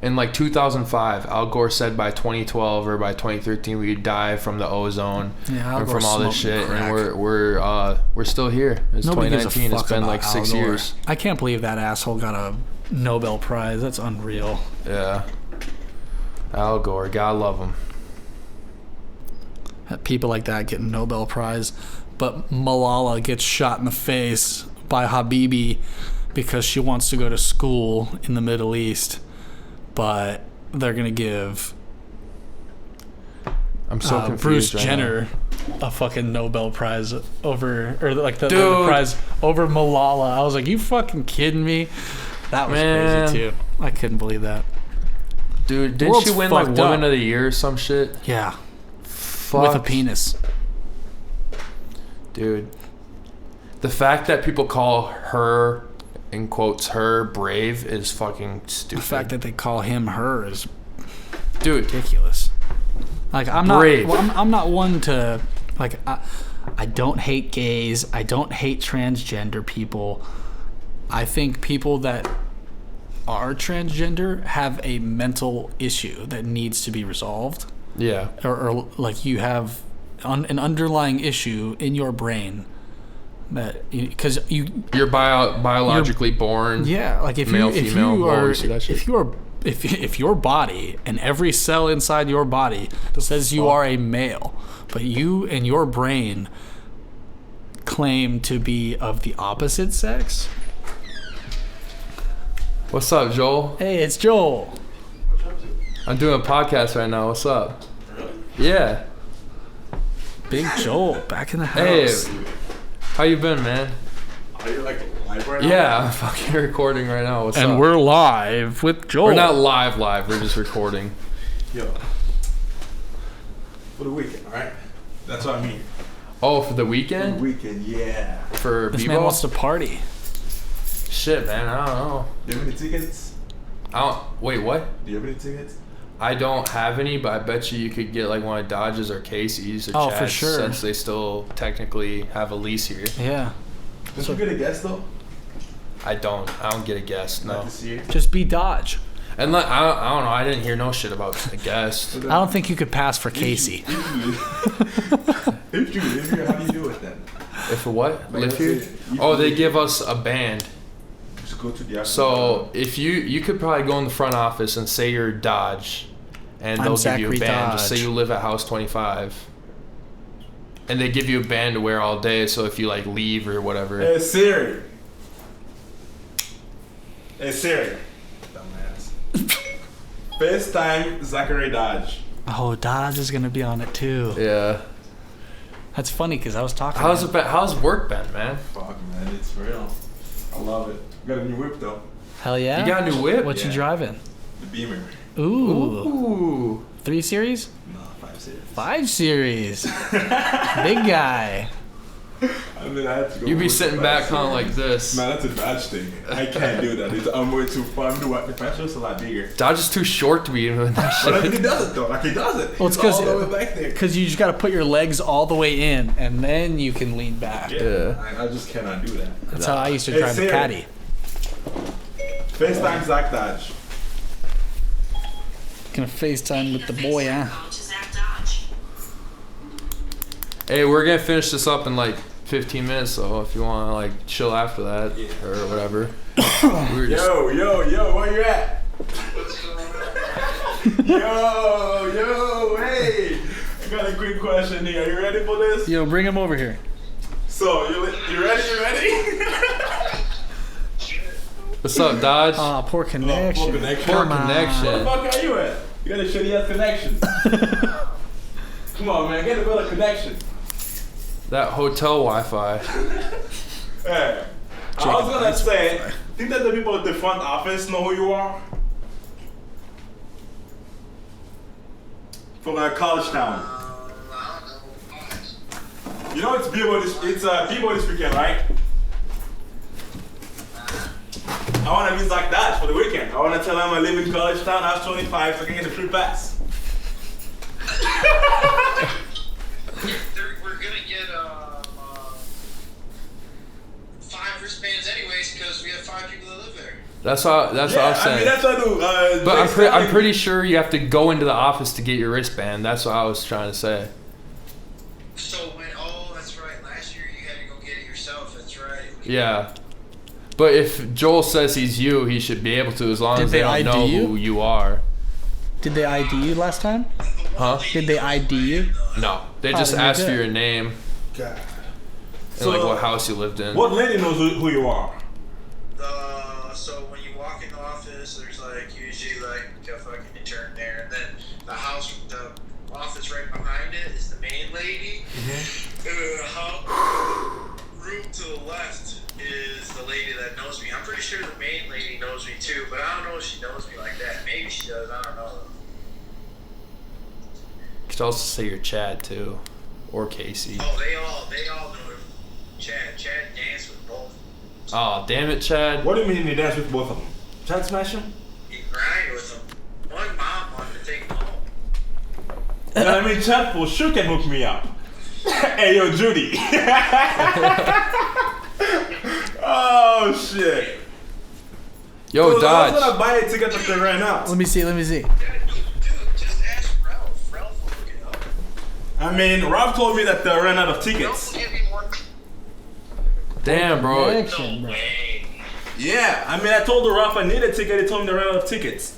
In like 2005, Al Gore said by 2012 or by 2013 we'd die from the ozone and from all this shit, crack. And we're still here. It's Nobody 2019. It's been like 6 years. I can't believe that asshole got a Nobel Prize. That's unreal. Yeah. Al Gore, gotta love him. People like that get a Nobel Prize, but Malala gets shot in the face by Habibi because she wants to go to school in the Middle East, but they're gonna give Bruce Jenner a fucking Nobel Prize over, or like the prize over Malala. I was like, you fucking kidding me? That was crazy too. I couldn't believe that. Dude, didn't she win like Woman of the Year or some shit? Yeah. With a penis. Dude. The fact that people call her, in quotes, her brave is fucking stupid. The fact that they call him her is ridiculous. Like, I'm brave. I'm not one to, like, I don't hate gays. I don't hate transgender people. I think people that are transgender have a mental issue that needs to be resolved. Yeah. Or like, you have an underlying issue in your brain that, because you're biologically born. Yeah, like if your body and every cell inside your body says you are a male, but you and your brain claim to be of the opposite sex. What's up, Joel? Hey, it's Joel. What you up to? I'm doing a podcast right now. What's up? Really? Yeah. Big Joel, back in the house. Hey, how you been, man? Are you like live right now? Yeah, I'm fucking recording right now. What's up? And we're live with Joel. We're not live. We're just recording. Yo. For the weekend, alright? That's what I mean. Oh, for the weekend? For the weekend, yeah. For this Bebo? Man wants to party. Shit, man, I don't know. Do you have any tickets? Wait, what? Do you have any tickets? I don't have any, but I bet you could get like one of Dodge's or Casey's or Chad's, for sure. since they still technically have a lease here. Yeah. Don't you get a guest though? I don't get a guest, no. Not this year? Just be Dodge. And like, I don't know, I didn't hear no shit about a guest. I don't think you could pass for Casey. If you live here, how do you do it then? If a what? Like, Live here? Oh, they give us a band. Just go to the So if you could probably go in the front office and say you're Dodge, and they'll give you a band. Just say you live at House 25, and they give you a band to wear all day. So if you like leave or whatever. Hey Siri. Dumbass. FaceTime Zachary Dodge. Oh, Dodge is gonna be on it too. Yeah. That's funny because I was talking. How's work been, man? Fuck, man, it's real. I love it. Got a new whip though. Hell yeah. You got a new whip? What you driving? The Beamer. Ooh. 3 Series? No, 5 Series. 5 Series. Big guy. I mean, I have to go. You be sitting back kind of like this. Man, that's a Dodge thing. I can't do that. I'm way too far. The Patro's a lot bigger. Dodge is too short to be doing that shit. But he does it though. Like he does it. Well, it's all the way back there. Because you just got to put your legs all the way in, and then you can lean back. Yeah. I just cannot do that. That's how I used to drive the Caddy. FaceTime Zach Dodge. Gonna FaceTime with the boy, huh? Hey, we're gonna finish this up in like 15 minutes, so if you want to like chill after that or whatever. Yo, where you at? yo, hey! I got a quick question here. Are you ready for this? Yo, bring him over here. So, you ready? What's up, Dodge? Oh, poor connection. Poor connection. Poor Come on. connection. Where the fuck are you at? You got a shitty ass connection. Come on, man. Get a better connection. That hotel Wi-Fi. Hey, I was gonna say, think that the people at the front office know who you are? From college town. You know it's Bebo this weekend, right? I wanna be like that for the weekend. I wanna tell them I live in college town, I was 25, so I can get a free pass. We're gonna get 5 wristbands anyways because we have 5 people that live there. That's what I was saying. I mean, that's what I do. But I'm pretty sure you have to go into the office to get your wristband. That's what I was trying to say. So that's right. Last year you had to go get it yourself. That's right. Yeah. But if Joel says he's you, he should be able to, as long as they don't know who you are. Did they ID you last time? Huh? Did they ID you? No. They just then you're asked for good. your name God. and like what house you lived in. What lady knows who you are? So when you walk in the office, there's like usually like a fucking intern there, and then the office right behind it is the main lady. Room to the left is the lady that knows me. I'm pretty sure the main lady knows me too, but I don't know if she knows me like that. Maybe she does. I don't know. You could also say you're Chad too, or Casey. Oh, they all know him. Chad danced with both. Oh, damn it, Chad. What do you mean you dance with both of them? Chad smash him? He grinded with them. One mom wanted to take him home. I mean, Chad for sure can hook me up. Hey, yo, Judy. Oh, shit. Yo, Dude, I was Dodge. gonna buy a ticket up there right now. Let me see. Dude, just ask Ralph. Ralph will look it up. I mean, Rob told me that they ran out of Ralph tickets. will give you one. Damn, bro. Connection, No bro. way. Yeah, I mean, I told the Rob I needed a ticket. He told me they ran out of tickets.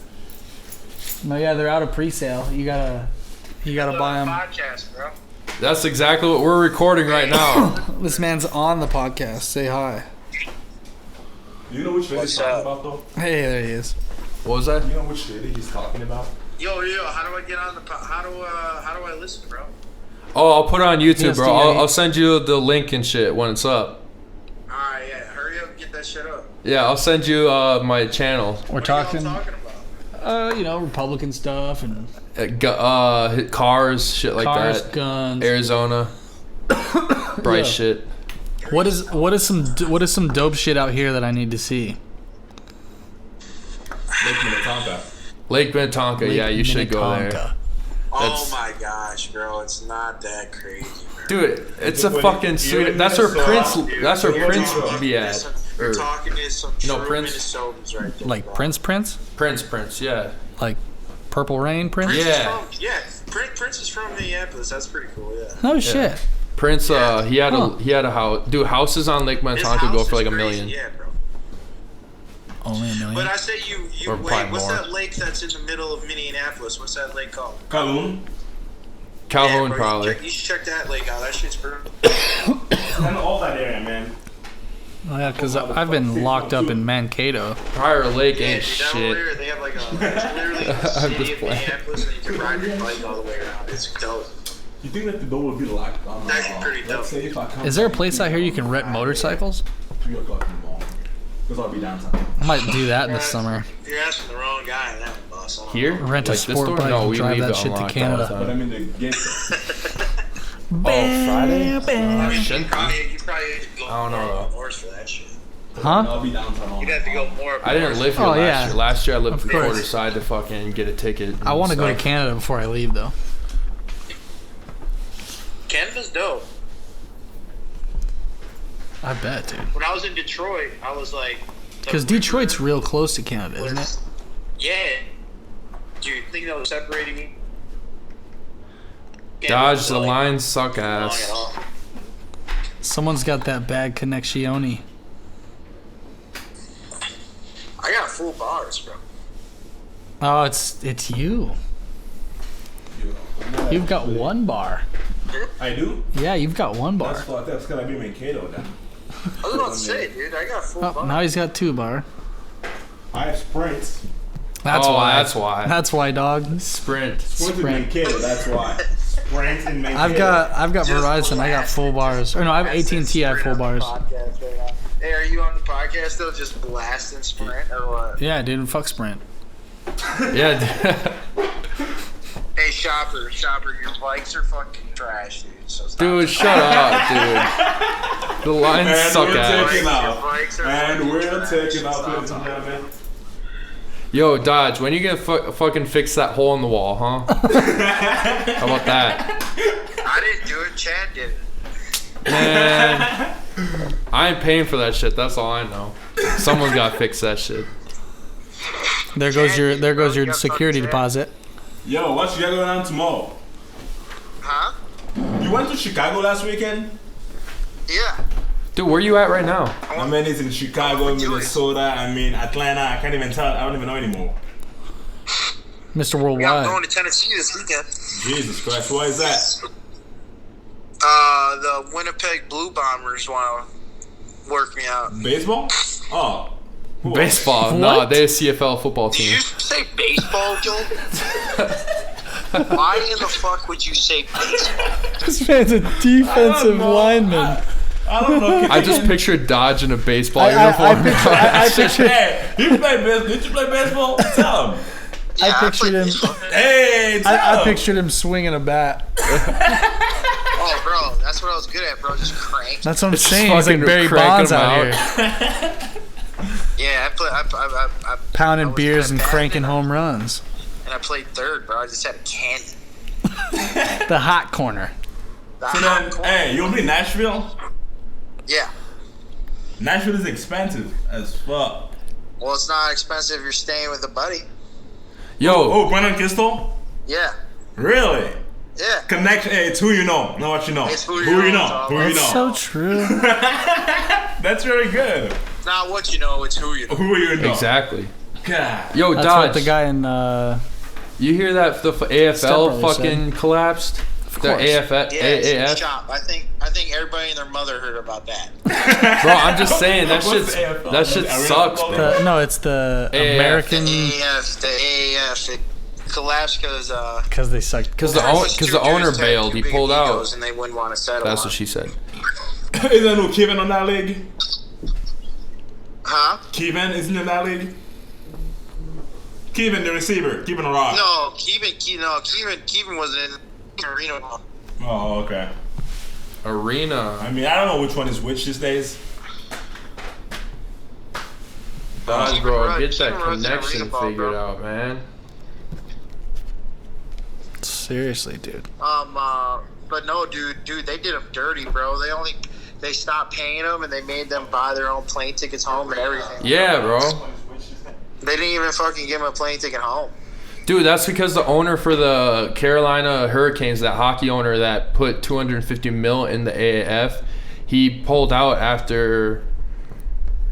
No, yeah, they're out of pre-sale. You gotta buy them. Podcast, bro. That's exactly what we're recording right now. This man's on the podcast. Say hi. Do you know which lady he's What's talking up? about, though? Hey, there he is. What was that? You know which lady he's talking about? Yo, how do I get on the how do I listen, bro? Oh, I'll put it on YouTube, Yes, bro. DA. I'll send you the link and shit when it's up. Alright, yeah, hurry up and get that shit up. Yeah, I'll send you my channel. We're What are y'all talking, talking about? Republican stuff and Cars, shit like cars, that. guns. Arizona. Bryce shit. What is some dope shit out here that I need to see? Lake Minnetonka. Lake Minnetonka, yeah, you should go there. Minnetonka. Oh That's- my gosh, bro, it's not that crazy, bro. Dude, it's a When fucking you're sweet. in That's where Minnesota, Prince. That's where you're Prince talking be at. You're Or talking to some You know true Prince? Minnesotans right there, Like bro. Prince? Prince, yeah. Like Purple Rain Prince? Prince Yeah. is from, Prince is from Minneapolis. That's pretty cool, yeah. No shit. Prince, he had Huh. a house. Dude, houses on Lake His Minnetonka house go for is like $1 crazy, million. Yeah, bro. Only $1 million. But I say you Or wait, probably what's more. that lake that's in the middle of Minneapolis? What's that lake called? Calhoun. Calhoun, bro, probably. You should check that lake out. That shit's pretty. And all that area, man. Oh, yeah, because I've been locked up in Mankato. Prior Lake Yeah, ain't dude, that shit. over there, they have like a literally the I'm city just of playing. Minneapolis, and you can ride your bike all the way around. It's dope. You think that the door will be locked on? That's pretty dope. Let's say if I come Is there a place out here you can rent motorcycles? 3 o'clock in the morning. Because I'll be downtown. I might do that this summer. You're asking the wrong guy in that bus. I don't Here? know. Rent a Like this sport door? bike No, and we drive leave that it shit to unlocked Canada. all the But I time. mean, the gate. Friday? You Shouldn't be. probably need to go I don't know, more though. north for that shit. Huh? I'll be downtown all You'd have to go more. I didn't live here Oh, last yeah. year. Last year I lived Of in course. Quarter Side to fucking get a ticket. I want to go to stuff. Canada before I leave, though. Canada's dope. I bet, dude. When I was in Detroit, I was like. Because Detroit's real close to Canada, isn't it? Yeah. Dude, you think that was separating me? Dodge the Like, lines suck long at ass. all. Someone's got that bad connection. I got full bars, bro. Oh, it's you. You've got one bar. I do? Yeah, you've got one bar. That's fucked up. It's gonna be Mankato then. I was about to say, dude, I got full Oh, bars. now he's got 2 bar. I have sprints. That's why. That's why. That's why, dog. Sprint. Sprints in Mankato, that's why. Sprints in Mankato. I've got Verizon. I got full bars. Or no, I have AT&T. I have full bars. Hey, are you on the podcast though? Just blasting Sprint or what? Yeah, dude. Fuck Sprint. Yeah. Hey, Shopper, your bikes are fucking trash, dude. So stop. Dude, shut up, dude. The lines And suck we're ass. taking off. Your bikes are And fucking we're trash. taking off, Stop ladies and talking. gentlemen. Yo, Dodge, when you gonna fucking fix that hole in the wall, huh? How about that? I didn't do it. Chad did it. Man, I ain't paying for that shit. That's all I know. Someone's gotta fix that shit. There goes your security deposit. Yo, what you got going on tomorrow? Huh? You went to Chicago last weekend? Yeah. Dude, where you at right now? I mean, it's in Chicago, Minnesota, Atlanta. I can't even tell. I don't even know anymore. Mr. Yeah, I'm Worldwide. going to Tennessee this weekend. Jesus Christ, what is that? The Winnipeg Blue Bombers want to work me out. Baseball? Oh. Who Baseball. What? Nah, they're a CFL football Did team. you say baseball, Joe? Why in the fuck would you say baseball? This man's a defensive lineman. I don't know. I just pictured Dodge in a baseball I uniform. picture Hey, you play baseball? Did you play baseball? Tell him. Yeah, pictured played him- baseball. Hey, tell I him. pictured him swinging a bat. Oh, bro, that's what I was good at, bro. Just crank. That's what I'm Just saying. He's like fucking Barry cranking Bonds him out out. here, Yeah, I pounding was beers good and at cranking badminton, home runs. And I played third, bro. I just had a cannon. The hot corner. So then, hey, you'll be in Nashville? Yeah. Nashville is expensive as fuck. Well, it's not expensive if you're staying with a buddy. Yo, Oh, Brennan Kistel? Yeah. Really? Yeah. Connection. Hey, it's who you know, not what you know. It's who you know, dog. Who you That's know. so true. That's very good. Not what you know, it's who you know. Who you know. exactly. God. Yo, That's Dodge, what the guy in you hear that the Step AFL Brothers fucking collapsed? The course. AFL, Yeah, it's AAF? shop. I think everybody and their mother heard about that. Bro, I'm just saying, that What's shit, the AFL? that shit Arena sucks, football? bro. no, it's the AAF. American The AAF, it collapsed because because they suck. Because the owner bailed, he pulled out. and they wouldn't want to settle. That's on what she said. Is there no Kevin on that league? it. Huh? Kevin isn't in that league? Kevin, the receiver. Kevin Rock. No, Kevin wasn't in the arena. Oh, okay. Arena. I mean, I don't know which one is which these days. Dodge, bro, Keep it get that running, connection arena ball, figured bro. out, man. Seriously, dude. But no, dude, they did them dirty, bro. They stopped paying them and they made them buy their own plane tickets home and everything. Yeah, bro. They didn't even fucking give them a plane ticket home. Dude, that's because the owner for the Carolina Hurricanes, that hockey owner that put $250 million in the AAF, he pulled out after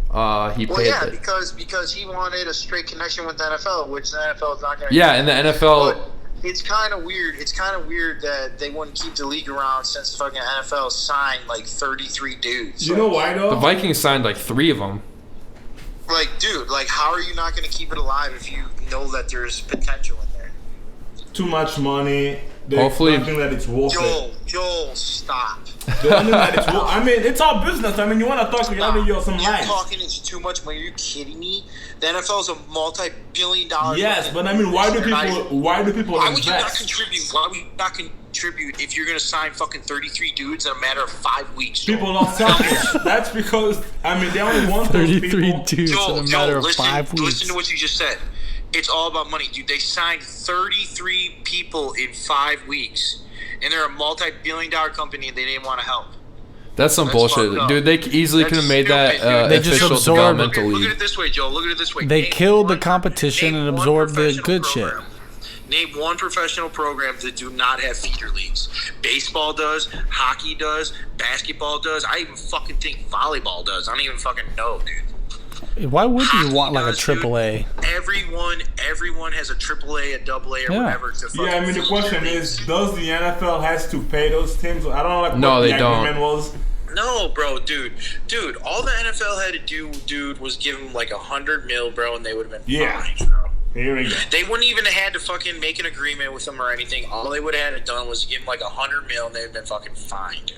he Well, paid yeah, it. because he wanted a straight connection with the NFL, which the NFL is not going to. Yeah, and the NFL. But it's kind of weird. It's kind of weird that they wouldn't keep the league around since the fucking NFL signed like 33 dudes. You know why, though? The Vikings signed like 3 of them. Like, dude, like, how are you not going to keep it alive if you know that there's potential in there? Too much money. They're Hopefully- expecting that it's worth it. Joel, stop. They're thinking that it's worth. I mean, it's all business. I mean, you want to talk to you some You're lines. talking it's too much money. Are you kidding me? The NFL is a multi-billion-dollar. Yes, but I mean, why do people Why would you not invest? contribute? Why would you not contribute if you're going to sign fucking 33 dudes in a matter of 5 weeks? People are selfish. That's because I mean they only want those 33 people. dudes in a matter of 5 weeks. Listen to what you just said. It's all about money, dude. They signed 33 people in 5 weeks, and they're a multi-billion-dollar company, and they didn't want to help. That's some That's bullshit. fucked up. Dude, they easily could have made that stupid, dude. They just official absorbed- developmental Look at league. it this way, Joe. Look at it this way. They Name killed the one- competition name and one absorbed the professional good program. Name one professional program that do not have feeder leagues. Baseball does, hockey does, basketball does. I even fucking think volleyball does. I don't even fucking know, dude. shit. Why would you Hockey want like a does, dude. AAA? Everyone has a AAA, a AA, or Yeah. whatever. To fucking Yeah, I mean the feed question their is, leagues. does the NFL has to pay those teams? I don't know like No, what they the don't. agreement was. No, bro, dude, all the NFL had to do, was give him like $100 million, bro, and they would have been fine, bro. Here we go. They wouldn't even have had to fucking make an agreement with him or anything. All they would have had to done was give him like $100 million, and they'd have been fucking fine, dude.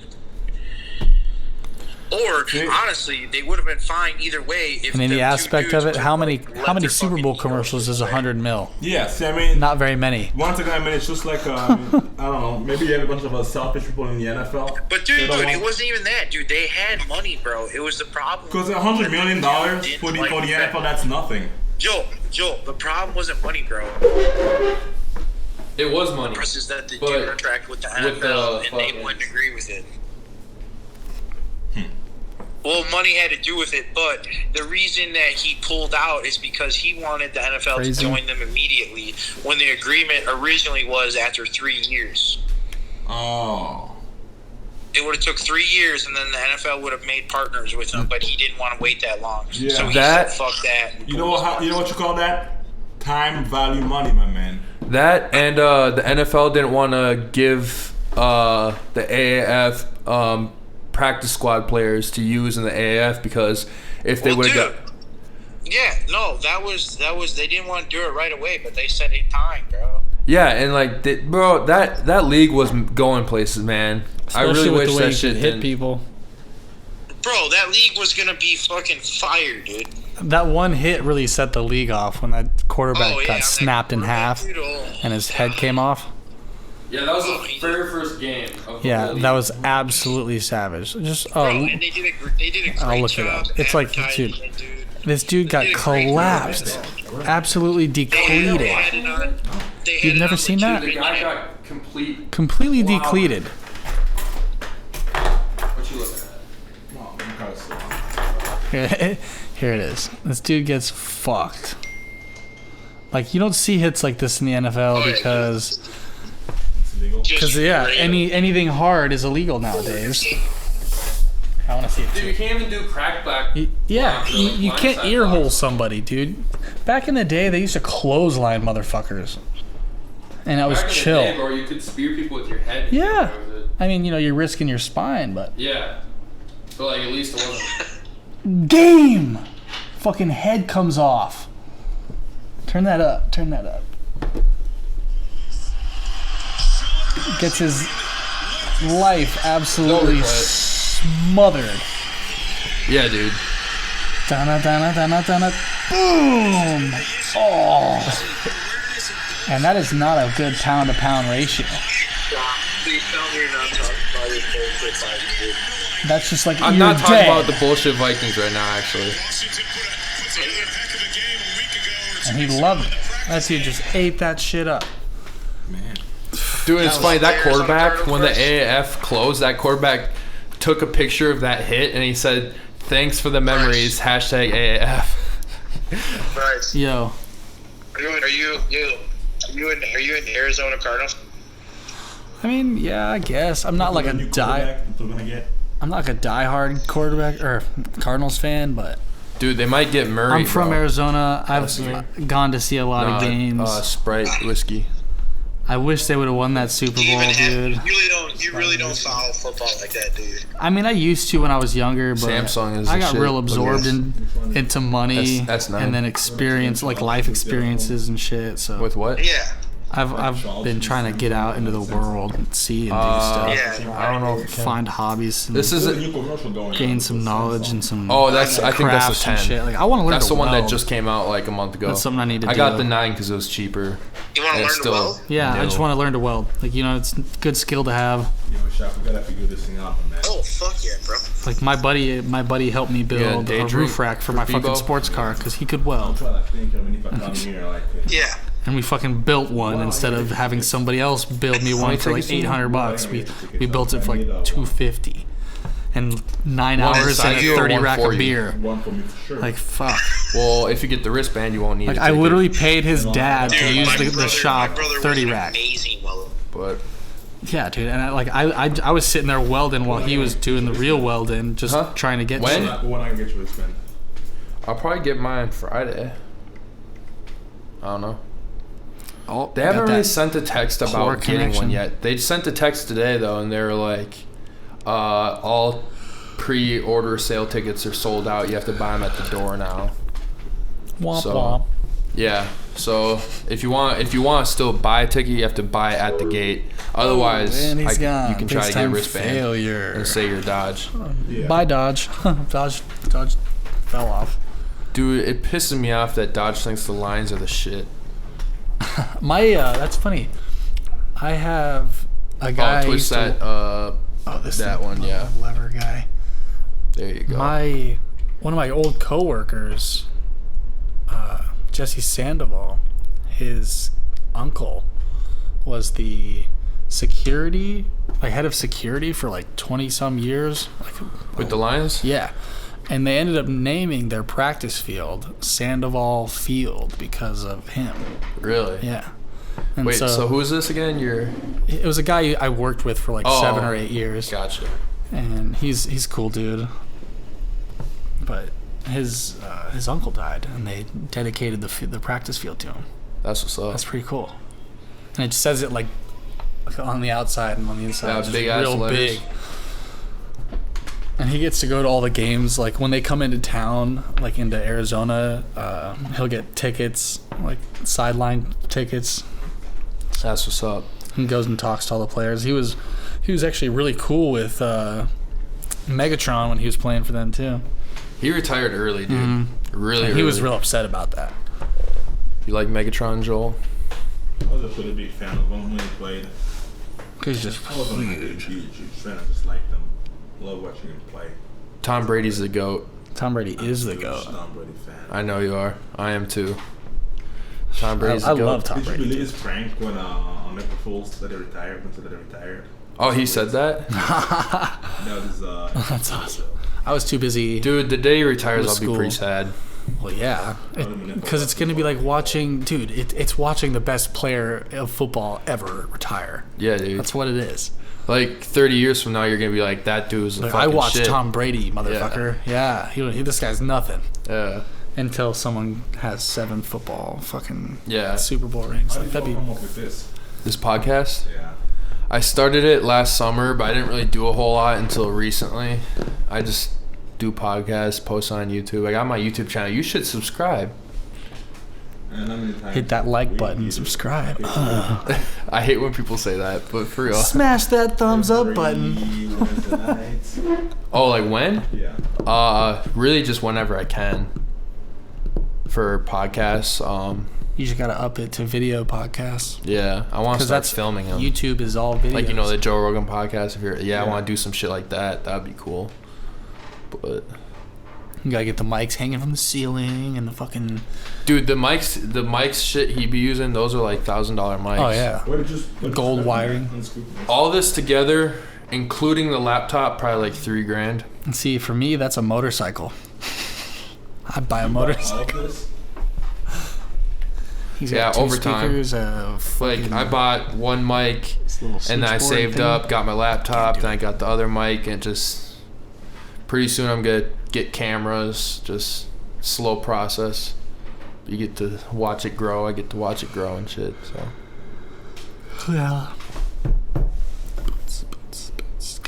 Or honestly, they would have been fine either way. If And in the aspect of it, how many their Super Bowl fucking commercials is egos $100 million? Yes, I mean, Not very many. once again, I mean, it's just like, I don't know, maybe you have a bunch of selfish people in the NFL. But dude, it wasn't even that, dude. They had money, bro. It was the problem. Because $100 million for the NFL, that's nothing. Joel, the problem wasn't money, bro. It was money. Is that the But contract with the with NFL, the and they wouldn't agree with it. Well, money had to do with it, but the reason that he pulled out is because he wanted the NFL to join them immediately when the agreement originally was after 3 years. Oh. It would have took 3 years, and then the NFL would have made partners with him, but he didn't want to wait that long. Yeah. So he said, fuck that. You know what you call that? Time, value, money, my man. That and the NFL didn't want to give the AAF practice squad players to use in the AAF because if they would have got... Yeah, no, that was they didn't want to do it right away, but they said in time, bro. Yeah, and like, bro, that league was going places, man. Especially I really with wish the way that you shit could hit didn't. people. Bro, that league was gonna be fucking fire, dude. That one hit really set the league off when that quarterback got snapped in half and his head came off. Yeah, that was the very first game. Yeah, that was absolutely savage. Just Bro, and they did a great I'll look it up. It's like, dude, this dude got collapsed, absolutely depleted. You've never seen that? The guy got Completely depleted. What you looking at? Here it is. This dude gets fucked. Like, you don't see hits like this in the NFL because anything hard is illegal nowadays. I want to see it Dude, too. you can't even do crackback. Yeah, you can't earhole somebody, dude. Back in the day, they used to clothesline motherfuckers, and that was chill. Or you could spear people with your head. Yeah, I mean, you're risking your spine, but yeah, but like at least it wasn't. Game! Fucking head comes off. Turn that up. Gets his life absolutely smothered. Yeah, dude. Donna. Boom! Oh! And that is not a good pound-to-pound ratio. That's just like I'm not talking about the bullshit Vikings right now, actually. And he loved it. That dude just ate that shit up. Man. Dude, it's funny, that quarterback, when the AAF closed, that quarterback took a picture of that hit and he said, "Thanks for the memories, hashtag AAF." Bryce. Yo. Are you in Arizona Cardinals? I mean, yeah, I guess. I'm not like a diehard quarterback or Cardinals fan, but Dude, they might get Murray. I'm from Arizona. I've gone to see a lot of games. Sprite whiskey. I wish they would have won that Super Bowl, dude. You really don't follow football like that, dude. I mean, I used to when I was younger, but Samsung is I the got shit. real absorbed into money S9. and then life experiences and shit. So With what? Yeah. I've been trying to get out into the world and see and do stuff. Yeah. I don't know. Find hobbies. And This is gain some knowledge and some I think that's crafts a and 10. shit. Like, I want to learn That's to the one that weld. just came out like a month ago. That's something I need to do. I got the 9 because it was cheaper. You want to learn to weld? Yeah, I just want to learn to weld. Like, it's a good skill to have. Yo, Shaq, we gotta figure this thing out, man. Oh, fuck yeah, bro. Like, my buddy helped me build a roof rack for my fucking sports car because he could weld. Yeah. And we fucking built one instead of having somebody else build me one for like $800. We built it for like $250, and 9 hours and a 30 rack of beer. Like, fuck. Well, if you get the wristband, you won't need Like, it. I literally paid his dad to Dude, use the shop my brother 30 was rack. Amazing welder. But Yeah, dude, and I was sitting there welding while he was doing the real welding, just trying to get When? shit. When I get you wristband. I'll probably get mine Friday. I don't know. Oh, They haven't got really that sent a text core about getting connection. one yet. They sent a text today though, and they were like, all pre-order sale tickets are sold out. You have to buy them at the door now. Womp So, womp. Yeah. So if you want to still buy a ticket, you have to buy it at the gate. Otherwise, And he's gone. you can try to get Big-time wristband failure. and say you're Dodge. Yeah. Bye, Dodge. Dodge fell off. Dude, it pisses me off that Dodge thinks the Lions are the shit. That's funny. I have a guy. I Twist used that. to, That one, yeah. Lever guy. There you go. One of my old coworkers, Jesse Sandoval, his uncle was the head of security for like 20 some years. With the Lions? Yeah. And they ended up naming their practice field Sandoval Field because of him. Really? Yeah. And Wait, so who is this again? It was a guy I worked with for like 7 or 8 years. Gotcha. And he's a cool dude. But his uncle died, and they dedicated the practice field to him. That's what's up. That's pretty cool. And it says it like on the outside and on the inside. Yeah, Just big ass real letters. big. And he gets to go to all the games. Like when they come into town, like into Arizona, he'll get tickets, like sideline tickets. That's what's up. And goes and talks to all the players. He was actually really cool with Megatron when he was playing for them too. He retired early, dude. Really And early. he was real upset about that. You like Megatron, Joel? I was a pretty big fan of him when he played. He's just I wasn't like a huge fan. I just liked him. Love watching him play. Tom Brady's the GOAT. Tom Brady is the Huge GOAT. Tom Brady fan. I know you are. I am too. Tom Brady's I the GOAT. love Tom Did you Brady. believe his prank when on April Fool's that they retired until they retired? Oh, he said that? That was That's awesome. I was too busy. Dude, the day he retires, With I'll be school. pretty sad. Well, yeah, because it's gonna be like watching, dude. It's watching the best player of football ever retire. Yeah, dude. That's what it is. Like 30 years from now, you're gonna be like, that dude was a Like, fucking I watched shit. Tom Brady, motherfucker. Yeah, this guy's nothing Yeah. until someone has 7 football fucking Yeah. Super Bowl rings. How Like, did you that'd be come up with this? This podcast? Yeah. I started it last summer, but I didn't really do a whole lot until recently. I just do podcasts, post on YouTube. I got my YouTube channel. You should subscribe. And how many times hit that like we button, did it? subscribe. I hate when people say that, but for real. Smash that thumbs up Every button. Wednesday nights. Oh, like when? Yeah. Really just whenever I can for podcasts. You just gotta up it to video podcasts. Yeah, I want to Because start that's filming them. YouTube is all video. Like, you know, the Joe Rogan podcast. If you're, I Yeah. want to do some shit like that. That'd be cool. But You gotta get the mics hanging from the ceiling and the fucking. dude, the mics shit he be using, those are like $1,000 mics. Oh yeah. What did Gold spend wiring. on scooping? All this together, including the laptop, probably like $3,000. And see, for me, that's a motorcycle. I'd buy a All motorcycle. of this? He's Yeah, got 2 over time. speakers, Like, I bought one mic, this little and then I switchboard saved thing. up, got my laptop, Can't do then I got the other mic, and just pretty soon I'm gonna get cameras. Just slow process. You get to watch it grow. I get to watch it grow and shit. So, Yeah.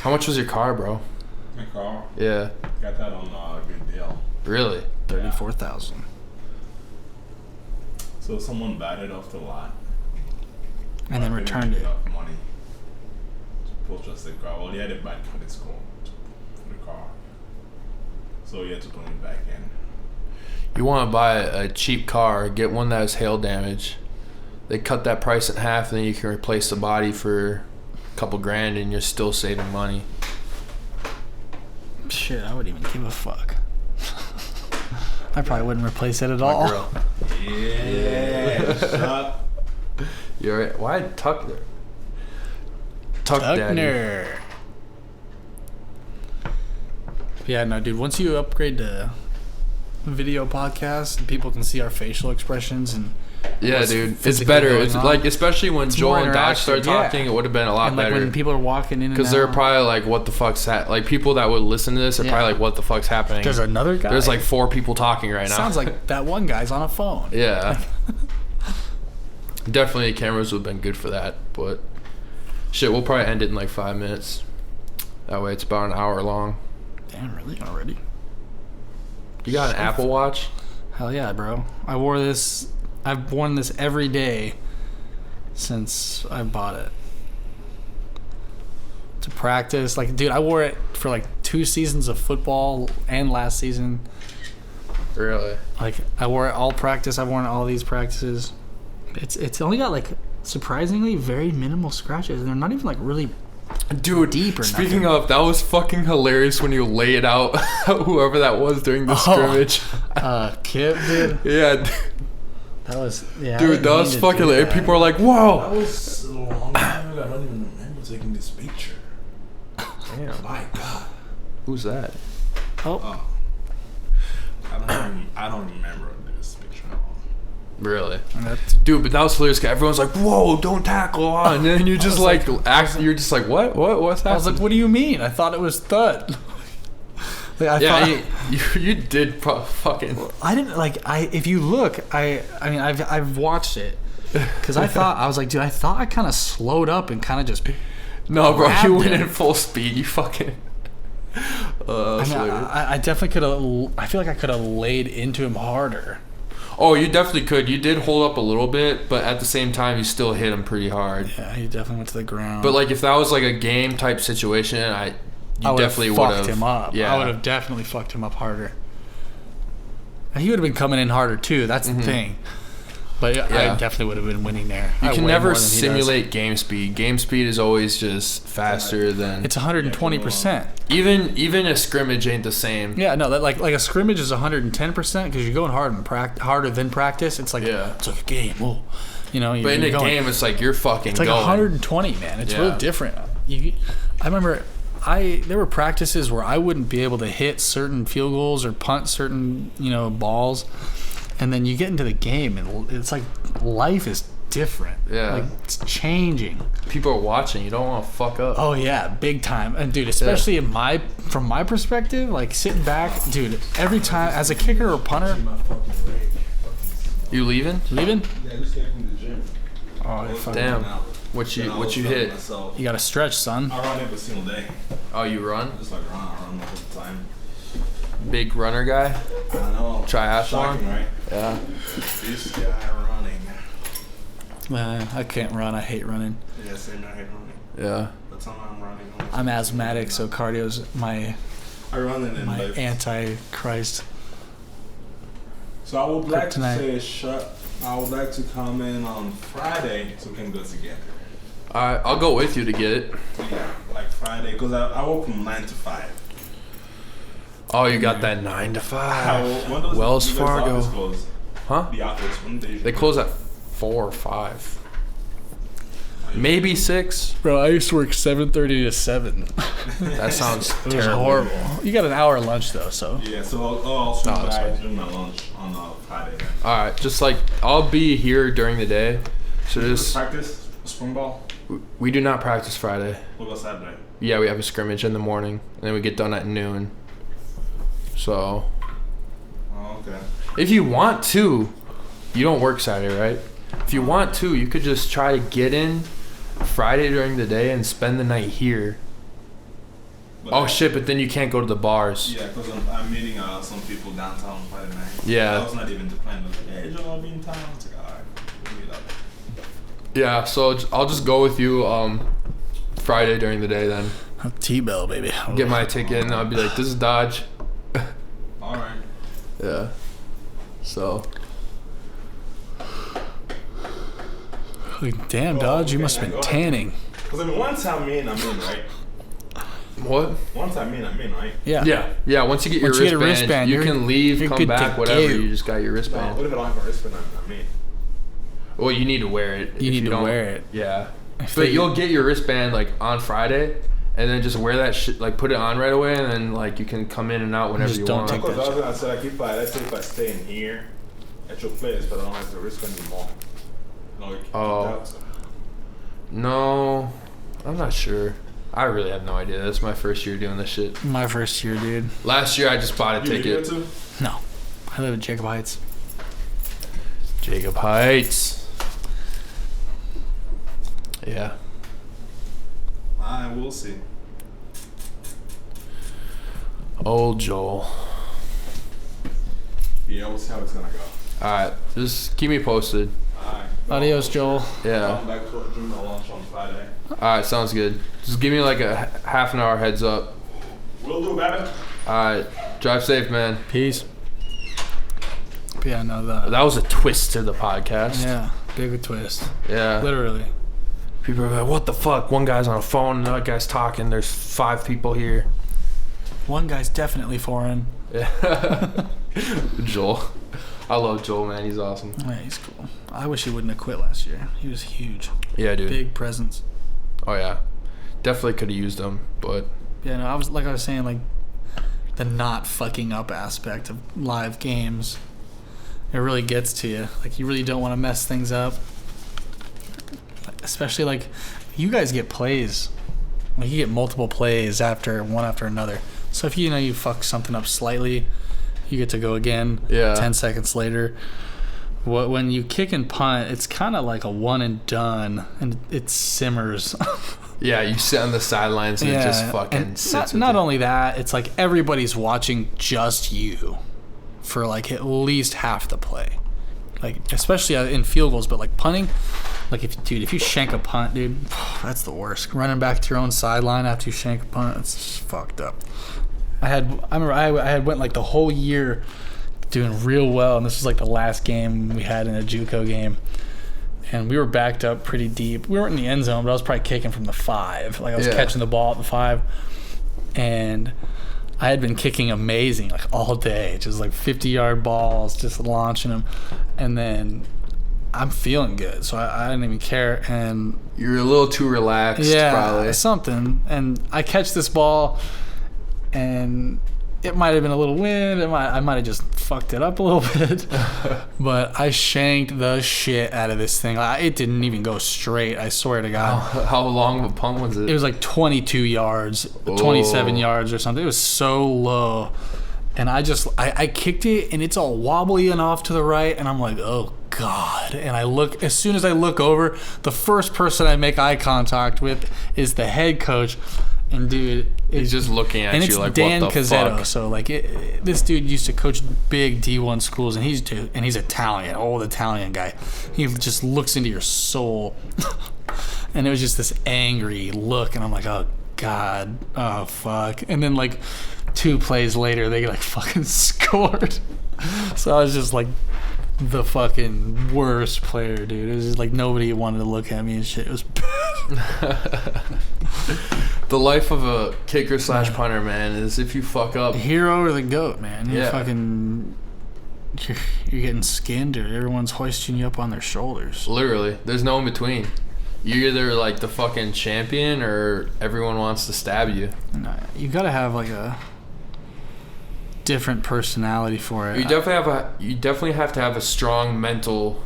how much was your car, bro? My car. Yeah, Got that on a good deal. really. 34,000. So someone bought it off the lot. And then I couldn't returned get it. enough money to purchase the car. Well, he had a bad credit score for the car. So he had to put it back in. You want to buy a cheap car, get one that has hail damage. They cut that price in half, and then you can replace the body for a couple grand, and you're still saving money. Shit, I wouldn't even give a fuck. I probably wouldn't replace it at My all. girl. Yeah. Shut. You're right. Why Tuck there? Tuck Daddy. Tuckner. Yeah, no, dude. Once you upgrade to video podcast, and people can see our facial expressions and Yeah, what's dude. It's physically better. going It's on. like, especially when Joel more and Dodge started interactive, yeah. talking, it would have been a lot and like better. when people are walking in and Because they're out. probably like, what the fuck's that? Like, people that would listen to this are Yeah. probably like, what the fuck's happening? There's another guy. There's like 4 people talking right now. Sounds like that one guy's on a phone. Yeah. Definitely cameras would have been good for that, but shit, we'll probably end it in like 5 minutes. That way it's about an hour long. Damn, really already? You got an Apple Watch? Hell yeah, bro. I've worn this every day since I bought it. To practice. Like, dude, I wore it for like 2 seasons of football and last season. Really? Like, I wore it all practice. I've worn all these practices. It's only got like surprisingly very minimal scratches. And they're not even like really Dude, deep or speaking nothing. of, that was fucking hilarious when you lay it out, whoever that was during the scrimmage. Kip, dude. Yeah, That was, yeah. dude, that was fucking hilarious. People are like, whoa. That was a long time ago. I don't even remember taking this picture. Damn. My God. Who's that? Oh, I don't remember this picture at all. Really? that's, Dude, but that was hilarious. 'Cause everyone's like, whoa, don't tackle. And then you just like, you're just like, what? What's happening? I was like, what do you mean? I thought it was thud. Like, I yeah, thought, you did fucking. I didn't like. If you look, I mean, I've watched it because I was like, dude, I thought I kind of slowed up and kind of just. No, bro, grabbed you went it. in full speed. You fucking. I definitely could have. I feel like I could have laid into him harder. Oh, you definitely could. You did hold up a little bit, but at the same time, you still hit him pretty hard. Yeah, he definitely went to the ground. But like, if that was like a game type situation, I you would definitely have would fucked have him up. Yeah, I would have definitely fucked him up harder. And he would have been coming in harder too. That's the thing. But Yeah. I definitely would have been winning there. You can Way never more than he does. simulate game speed. Game speed is always just faster than. It's 120%. Even a scrimmage ain't the same. Yeah, no, that like a scrimmage is 110% because you're going hard and harder than practice. It's like it's like a game. Well, you know, But in a you're going. game, it's like you're fucking It's like going. 120, man. It's real Yeah. different. I remember there were practices where I wouldn't be able to hit certain field goals or punt certain, balls. And then you get into the game and it's like life is different. Yeah. Like it's changing. People are watching. You don't want to fuck up. Oh yeah, big time. And dude, especially from my perspective, like sitting back, dude, every time as a kicker or punter, You leaving? leaving? Yeah, I just came from the gym. Oh, fuck. Damn. What you hit? You got to stretch, son. I run every single day. Oh, you run? Just like I run all the time. Big runner guy? I know. Triathlon? Shocking, right? Yeah. This guy running. I can't run. I hate running. Yeah, same. I hate running. Yeah. That's how I'm running. I'm asthmatic, so cardio's my I run in my life. anti-Christ. So I would like to Kryptonite. say I would like to come in on Friday so we can go together. Alright, I'll go with you to get it. Yeah, like Friday, because I work from 9 to 5. Oh, you got that 9 to 5. When does Wells you guys' Fargo. office close? Huh? The office, when They close at 4 or 5. Maybe 6. Bro, I used to work 7:30 to 7. That sounds It was terrible. horrible. You got an hour lunch though, so. Yeah, so I'll swing No, that's by fine. during my lunch on Friday. Alright, just like, I'll be here during the day. So just, Practice spring ball. we do not practice Friday. What about Saturday? Yeah, we have a scrimmage in the morning. And then we get done at noon. So, Oh, okay. if you want to, you don't work Saturday, right? If you want to, you could just try to get in Friday during the day and spend the night here. But Oh shit, but then you can't go to the bars. Yeah, because I'm meeting some people downtown Friday night. Yeah. I was not even the plan. I was like, hey, Joe, I'll be in town. I was like, alright, we'll meet up. Yeah, so I'll just go with you Friday during the day then. T-Bell, baby. Get my ticket and I'll be like, this is Dodge. Alright. Yeah. So, Like, damn, Dodge, you must have been tanning. Because I mean, once I'm in, right? what? Once I'm in, right? Yeah. Yeah, once you get your Once you get a wristband, wristband, you you're- can leave, you're come good back, to whatever. go. You just got your No, wristband. what if I don't have a wristband? I'm in. Well, you need to wear it. You if need to don't- wear it. Yeah. If But they- you'll get your wristband like on Friday, and then just wear that shit, like put it on right away, and then like you can come in and out whenever Just you don't want. take Because that I was gonna say, like, let's say if I stay in here at your place, but I don't have the wristband anymore. No, you keep Oh. that. No, I'm not sure. I really have no idea. That's my first year doing this shit. My first year, dude. Last year I just bought a You live here ticket. too? No. I live in Jacob Heights. Jacob Heights. Yeah. I will see. Old Joel. Yeah, we'll see how it's gonna go. Alright, just keep me posted. Alright. Adios, Joel. Yeah. I'm back during the lunch on Friday. Alright, sounds good. Just give me like a half an hour heads up. Will do, baby. Alright, drive safe, man. Peace. Yeah, no, That was a twist to the podcast. yeah, big twist. Yeah. Literally. People are like, what the fuck? One guy's on a phone, another guy's talking. There's 5 people here. One guy's definitely foreign. Yeah. Joel. I love Joel, man. He's awesome. Yeah, he's cool. I wish he wouldn't have quit last year. He was huge. Yeah, dude. Big presence. Oh, yeah. Definitely could have used him, but... Yeah, no, I was saying, like, the not fucking up aspect of live games. It really gets to you. Like, you really don't want to mess things up. Especially, like, you guys get plays. Like, you get multiple plays one after another. So if you fuck something up slightly, you get to go again. Yeah. 10 seconds later. When you kick and punt, it's kind of like a one and done, and it simmers. Yeah, you sit on the sidelines and it just fucking sits. Not only that, it's like everybody's watching just you for like at least half the play. Like, especially in field goals, but like punting, like if you shank a punt, dude, that's the worst. Running back to your own sideline after you shank a punt, it's just fucked up. I remember I had went like the whole year doing real well, and this was like the last game we had in a JUCO game, and we were backed up pretty deep. We weren't in the end zone, but I was probably kicking from the 5. Like, I was catching the ball at the 5, and I had been kicking amazing like all day, just like 50-yard balls, just launching them, and then I'm feeling good, so I didn't even care. And You're a little too relaxed, probably. Something, and I catch this ball, and it might have been a little wind. I might have just fucked it up a little bit, but I shanked the shit out of this thing. It didn't even go straight. I swear to God. How long of a punt was it? It was like 22 yards, 27 yards or something. It was so low, and I kicked it, and it's all wobbly and off to the right, and I'm like, oh God. And as soon as I look over, the first person I make eye contact with is the head coach. And dude, he's just looking at you like, Dan what the Cazzetto, fuck? so like this dude used to coach big D1 schools, and he's Italian, old Italian guy. He just looks into your soul, and it was just this angry look, and I'm like, oh God, oh fuck. And then like 2 plays later, they like fucking scored. So I was just like the fucking worst player, dude. It was just like nobody wanted to look at me and shit. It was bad. The life of a kicker / punter, man, is if you fuck up. Hero or the goat, man. You're you're getting skinned, or everyone's hoisting you up on their shoulders. Literally, there's no in between. You're either like the fucking champion, or everyone wants to stab you. And you gotta have like a different personality for it. You definitely have to have a strong mental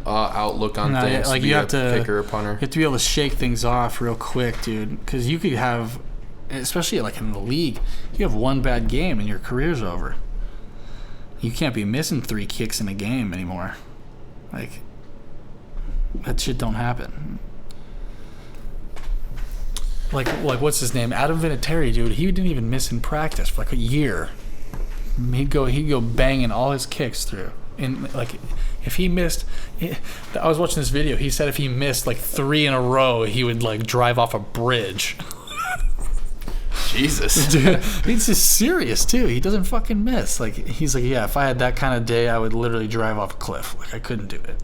outlook on things. Like, to be you have a kicker or punter. You have to be able to shake things off real quick, dude. Because you could have, especially like in the league, you have one bad game and your career's over. You can't be missing 3 kicks in a game anymore. Like, that shit don't happen. Like what's his name? Adam Vinatieri, dude. He didn't even miss in practice for like a year. He'd go banging all his kicks through. And like, if he missed, I was watching this video. He said if he missed like 3 in a row, he would like drive off a bridge. Jesus. Dude, he's just serious too. He doesn't fucking miss. Like, he's like, yeah, if I had that kind of day, I would literally drive off a cliff. Like, I couldn't do it.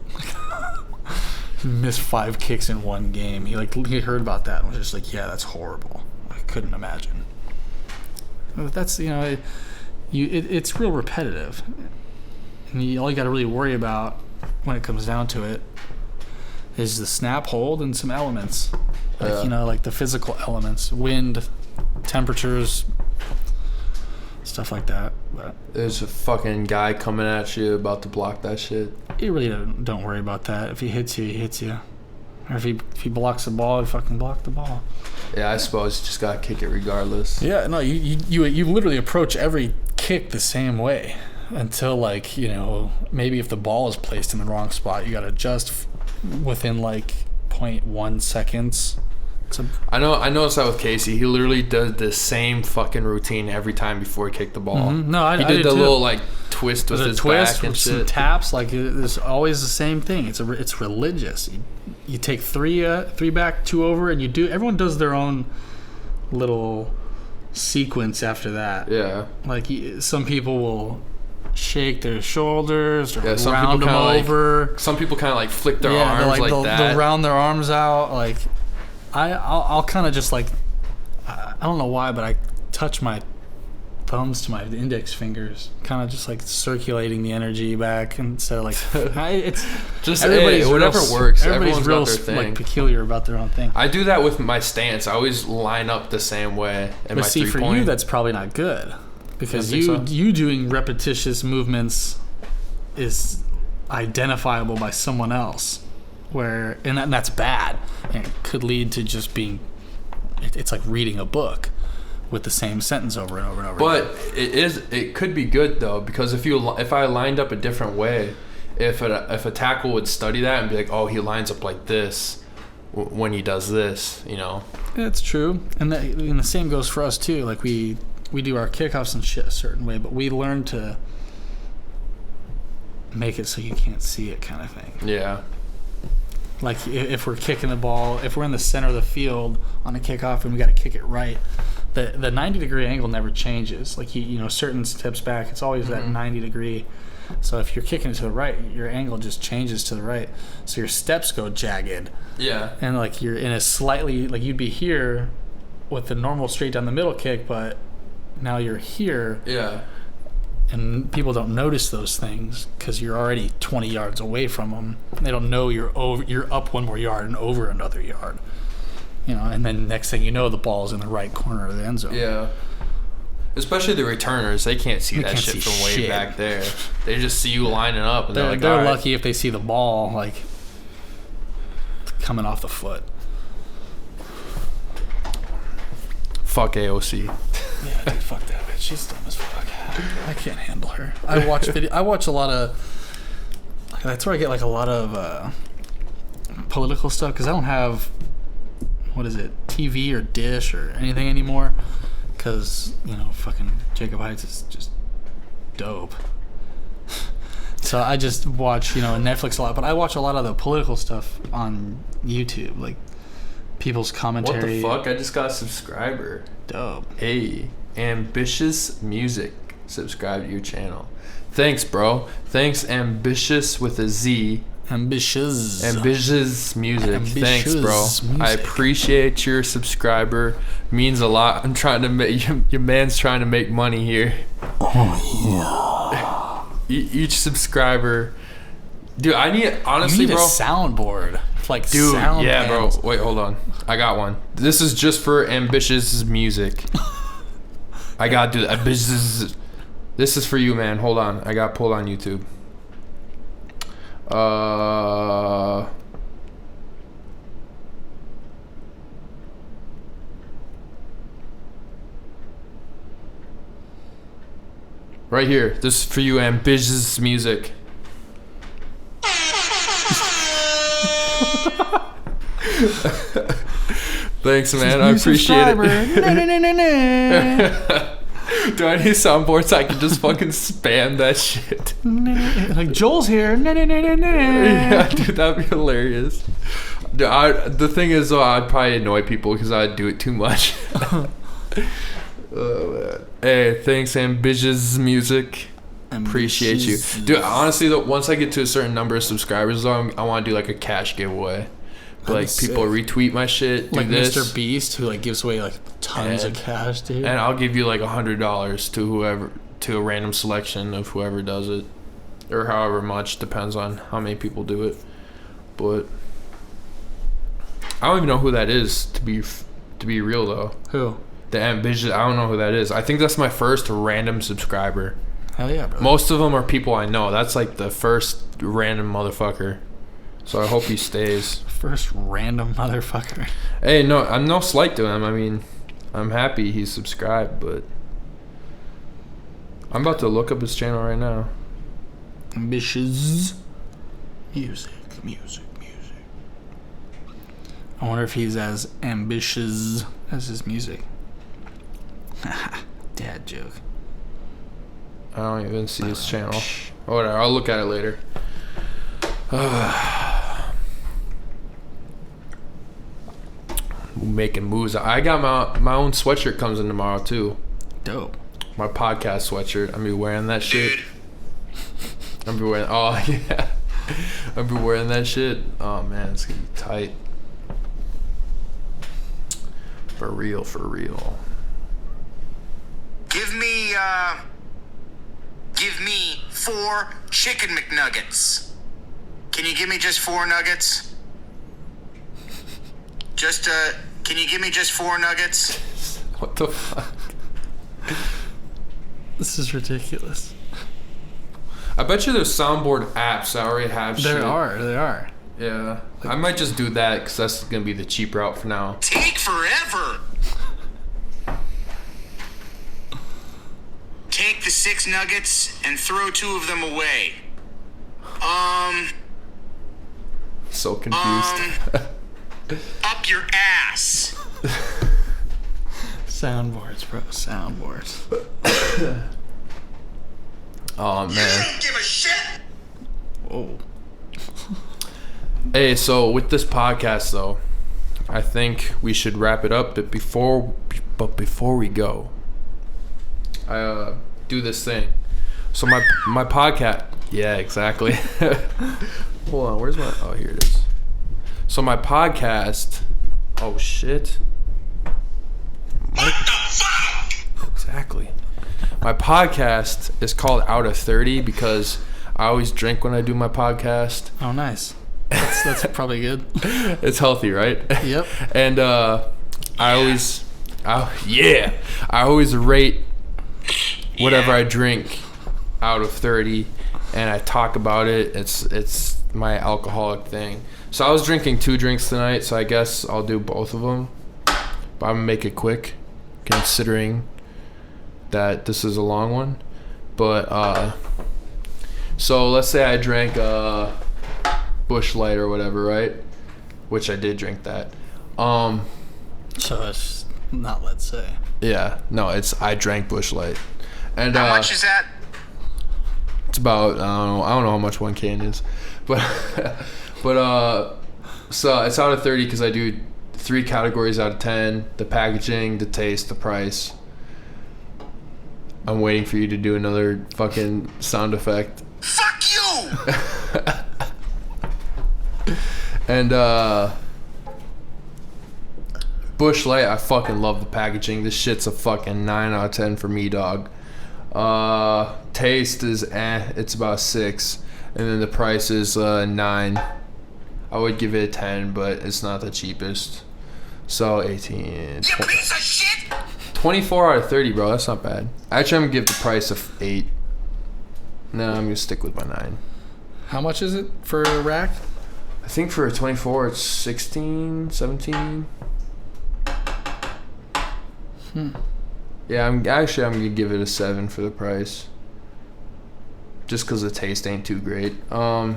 He missed 5 kicks in one game. He heard about that and was just like, yeah, that's horrible. I couldn't imagine. But that's, it's real repetitive. And all you got to really worry about when it comes down to it is the snap, hold, and some elements. Like, like the physical elements, wind, temperatures, stuff like that. But there's a fucking guy coming at you about to block that shit. You really don't worry about that. If he hits you, he hits you. Or if he blocks the ball, he fucking block the ball. Yeah, I suppose you just gotta kick it regardless. Yeah, no, you literally approach every kick the same way. Until, like, maybe if the ball is placed in the wrong spot, you got to adjust within, like, 0.1 seconds. I noticed that with Casey. He literally does the same fucking routine every time before he kicked the ball. No, I did the too. little like twist with his back and some shit. taps. Like it's always the same thing. It's religious. You take three back, 2 over, and everyone does their own little sequence after that. Yeah. Like some people will shake their shoulders or some round them people over. Some people kind of like flick their arms like that. They'll round their arms out. Like I'll kind of just like, I don't know why, but I touch my thumbs to my index fingers, kind of just like circulating the energy back instead of like it's just whatever works. Everyone's real got their thing. Like peculiar about their own thing. I do that with my stance. I always line up the same way. But see, for you, that's probably not good because you doing repetitious movements is identifiable by someone else, and that's bad, and it could lead to just being. It's like reading a book with the same sentence over and over and over. But it could be good though, because if I lined up a different way, if a tackle would study that and be like, oh, he lines up like this when he does this, you know. That's true, and the same goes for us too. Like we do our kickoffs and shit a certain way, but we learn to make it so you can't see it, kind of thing. Yeah. Like if we're kicking the ball, if we're in the center of the field on a kickoff and we got to kick it right, the 90-degree angle never changes. Like you know, certain steps back, it's always that 90 degree. So if you're kicking it to the right, your angle just changes to the right. So your steps go jagged. Yeah. And like you're in a slightly, like you'd be here with the normal straight down the middle kick, but now you're here. Yeah. And people don't notice those things because you're already 20 yards away from them. They don't know you're up one more yard and over another yard. You know, and then next thing you know, the ball's in the right corner of the end zone. Yeah. Especially the returners, they can't see that shit from way back there. They just see you lining up, and they're lucky if they see the ball like coming off the foot. Fuck AOC. Yeah, dude, fuck that bitch. She's dumb as fuck. I can't handle her. I watch a lot of. That's where I get like a lot of political stuff because I don't have. What is it? TV or Dish or anything anymore. Because, you know, fucking Jacob Heights is just dope. So I just watch, you know, Netflix a lot. But I watch a lot of the political stuff on YouTube. Like, people's commentary. What the fuck? I just got a subscriber. Dope. Hey, Ambitious Music. Subscribe to your channel. Thanks, bro. Thanks, Ambitious with a Z. Ambitious music. Thanks, bro. I appreciate your subscriber. Means a lot. I'm trying to make your man's trying to make money here. Oh yeah. Each subscriber, dude. I need honestly, you need bro. A soundboard, like dude. Sound yeah, panels. bro. Wait, hold on. I got one. This is just for Ambitious music. I gotta do that. This is for you, man. Hold on. I got pulled on YouTube. Right here. This is for you, Ambitious music. Thanks, man. I appreciate it. Do I need soundboards so I can just fucking spam that shit? Like Joel's here. Yeah, dude, that'd be hilarious. Dude, the thing is, though, I'd probably annoy people because I'd do it too much. Oh, man. Hey, thanks, Ambitious Music. Appreciate you, dude. Honestly, though, once I get to a certain number of subscribers, though, I want to do like a cash giveaway. Like people retweet my shit, do like this. Mr. Beast, who like gives away like tons of cash, dude. And I'll give you like $100 to a random selection of whoever does it, or however much, depends on how many people do it. But I don't even know who that is to be real though. Who? The Ambitious. I don't know who that is. I think that's my first random subscriber. Hell yeah, bro. Most of them are people I know. That's like the first random motherfucker. So I hope he stays. First random motherfucker. Hey, no, I'm no slight to him. I mean, I'm happy he's subscribed, but I'm about to look up his channel right now. Ambitious music. I wonder if he's as ambitious as his music. Dad joke. I don't even see his channel. Whatever, I'll look at it later. Making moves. I got my own sweatshirt comes in tomorrow too. Dope. My podcast sweatshirt. I'm be wearing that shit. I'm be wearing. Oh yeah. I'm be wearing that shit. Oh man, it's gonna be tight. For real, for real. Give me 4 chicken McNuggets. Can you give me just 4 nuggets? Can you give me just 4 nuggets? What the fuck? This is ridiculous. I bet you there's soundboard apps that already have shit. There are. Yeah. I might just do that because that's gonna be the cheap route for now. Take forever. Take the 6 nuggets and throw 2 of them away. So confused. Up your ass. Soundboards, bro. Soundboards. Oh man. Don't give a shit. Whoa. Hey, so with this podcast though, I think we should wrap it up. But before we go, I do this thing. So my podcast. Yeah, exactly. Hold on, where's my? Oh, here it is. So my podcast. Oh shit. What the fuck? Exactly. My podcast is called Out of 30 because I always drink when I do my podcast. Oh, nice. That's probably good. It's healthy, right? Yep. And I always rate whatever I drink out of 30, and I talk about it. It's my alcoholic thing. So I was drinking 2 drinks tonight, so I guess I'll do both of them. But I'm gonna make it quick, considering that this is a long one. But so let's say I drank Busch Light or whatever, right? Which I did drink that. So it's not, let's say. Yeah, no, I drank Busch Light. And How much is that? it's about I don't know how much one can is, but so it's out of 30 because I do 3 categories out of 10: the packaging, the taste, the price. I'm waiting for you to do another fucking sound effect. Fuck you! And Busch Light, I fucking love the packaging. This shit's a fucking 9 out of 10 for me, dog. Taste is it's about 6, and then the price is 9. I would give it a 10, but it's not the cheapest. So 18. You piece of shit! 24 out of 30, bro. That's not bad. Actually, I'm gonna give the price of 8. No, I'm gonna stick with my 9. How much is it for a rack? I think for a 24, it's 16, 17. Yeah, I'm gonna give it a 7 for the price. Just because the taste ain't too great. Dude, I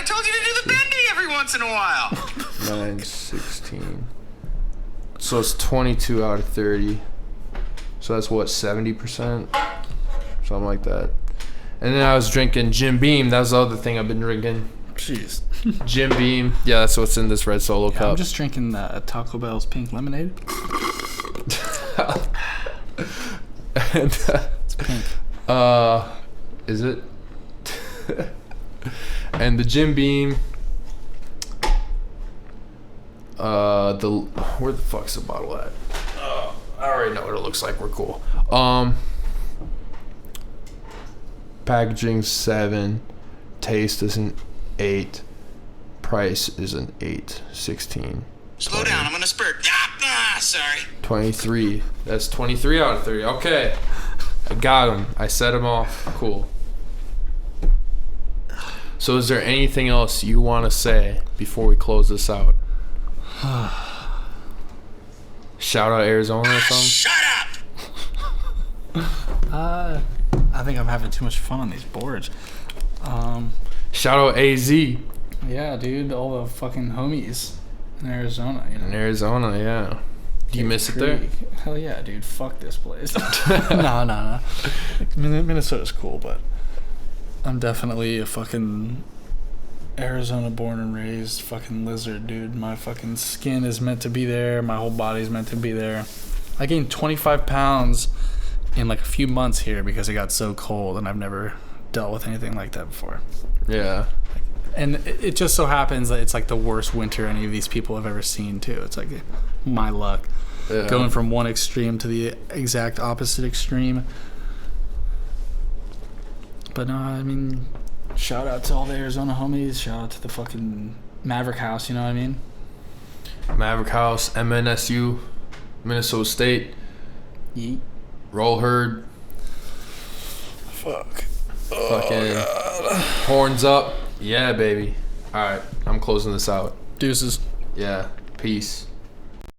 told you to do the bendy every once in a while. 9, 16. So it's 22 out of 30. So that's what, 70%? Something like that. And then I was drinking Jim Beam. That was the other thing I've been drinking. Jeez. Jim Beam. Yeah, that's what's in this red Solo cup. I'm just drinking Taco Bell's pink lemonade. And, It's pink. is it? And the Jim Beam. Where the fuck's the bottle at? I already know what it looks like. We're cool. Packaging 7, taste is an 8, price is an 8, 16. Slow 20, down, I'm gonna spurt. Sorry. 23. That's 23 out of 30. Okay, I got him. I set him off. Cool. So, is there anything else you want to say before we close this out? Shout out Arizona or something? Shut up! I think I'm having too much fun on these boards. Shout out AZ. Yeah, dude, all the fucking homies. In Arizona, you know. In Arizona, yeah. Do you miss it there? Hell yeah, dude. Fuck this place. No. Minnesota's cool, but I'm definitely a fucking Arizona born and raised fucking lizard, dude. My fucking skin is meant to be there. My whole body's meant to be there. I gained 25 pounds in like a few months here because it got so cold, and I've never dealt with anything like that before. Yeah. And it just so happens that it's like the worst winter any of these people have ever seen, too. It's like my luck. Yeah. Going from one extreme to the exact opposite extreme. But no, I mean, shout out to all the Arizona homies. Shout out to the fucking Maverick House, you know what I mean? Maverick House, MNSU, Minnesota State, Yeet. Roll Herd, Fuck. fucking horns up. Yeah, baby. All right, I'm closing this out. Deuces. Yeah, peace.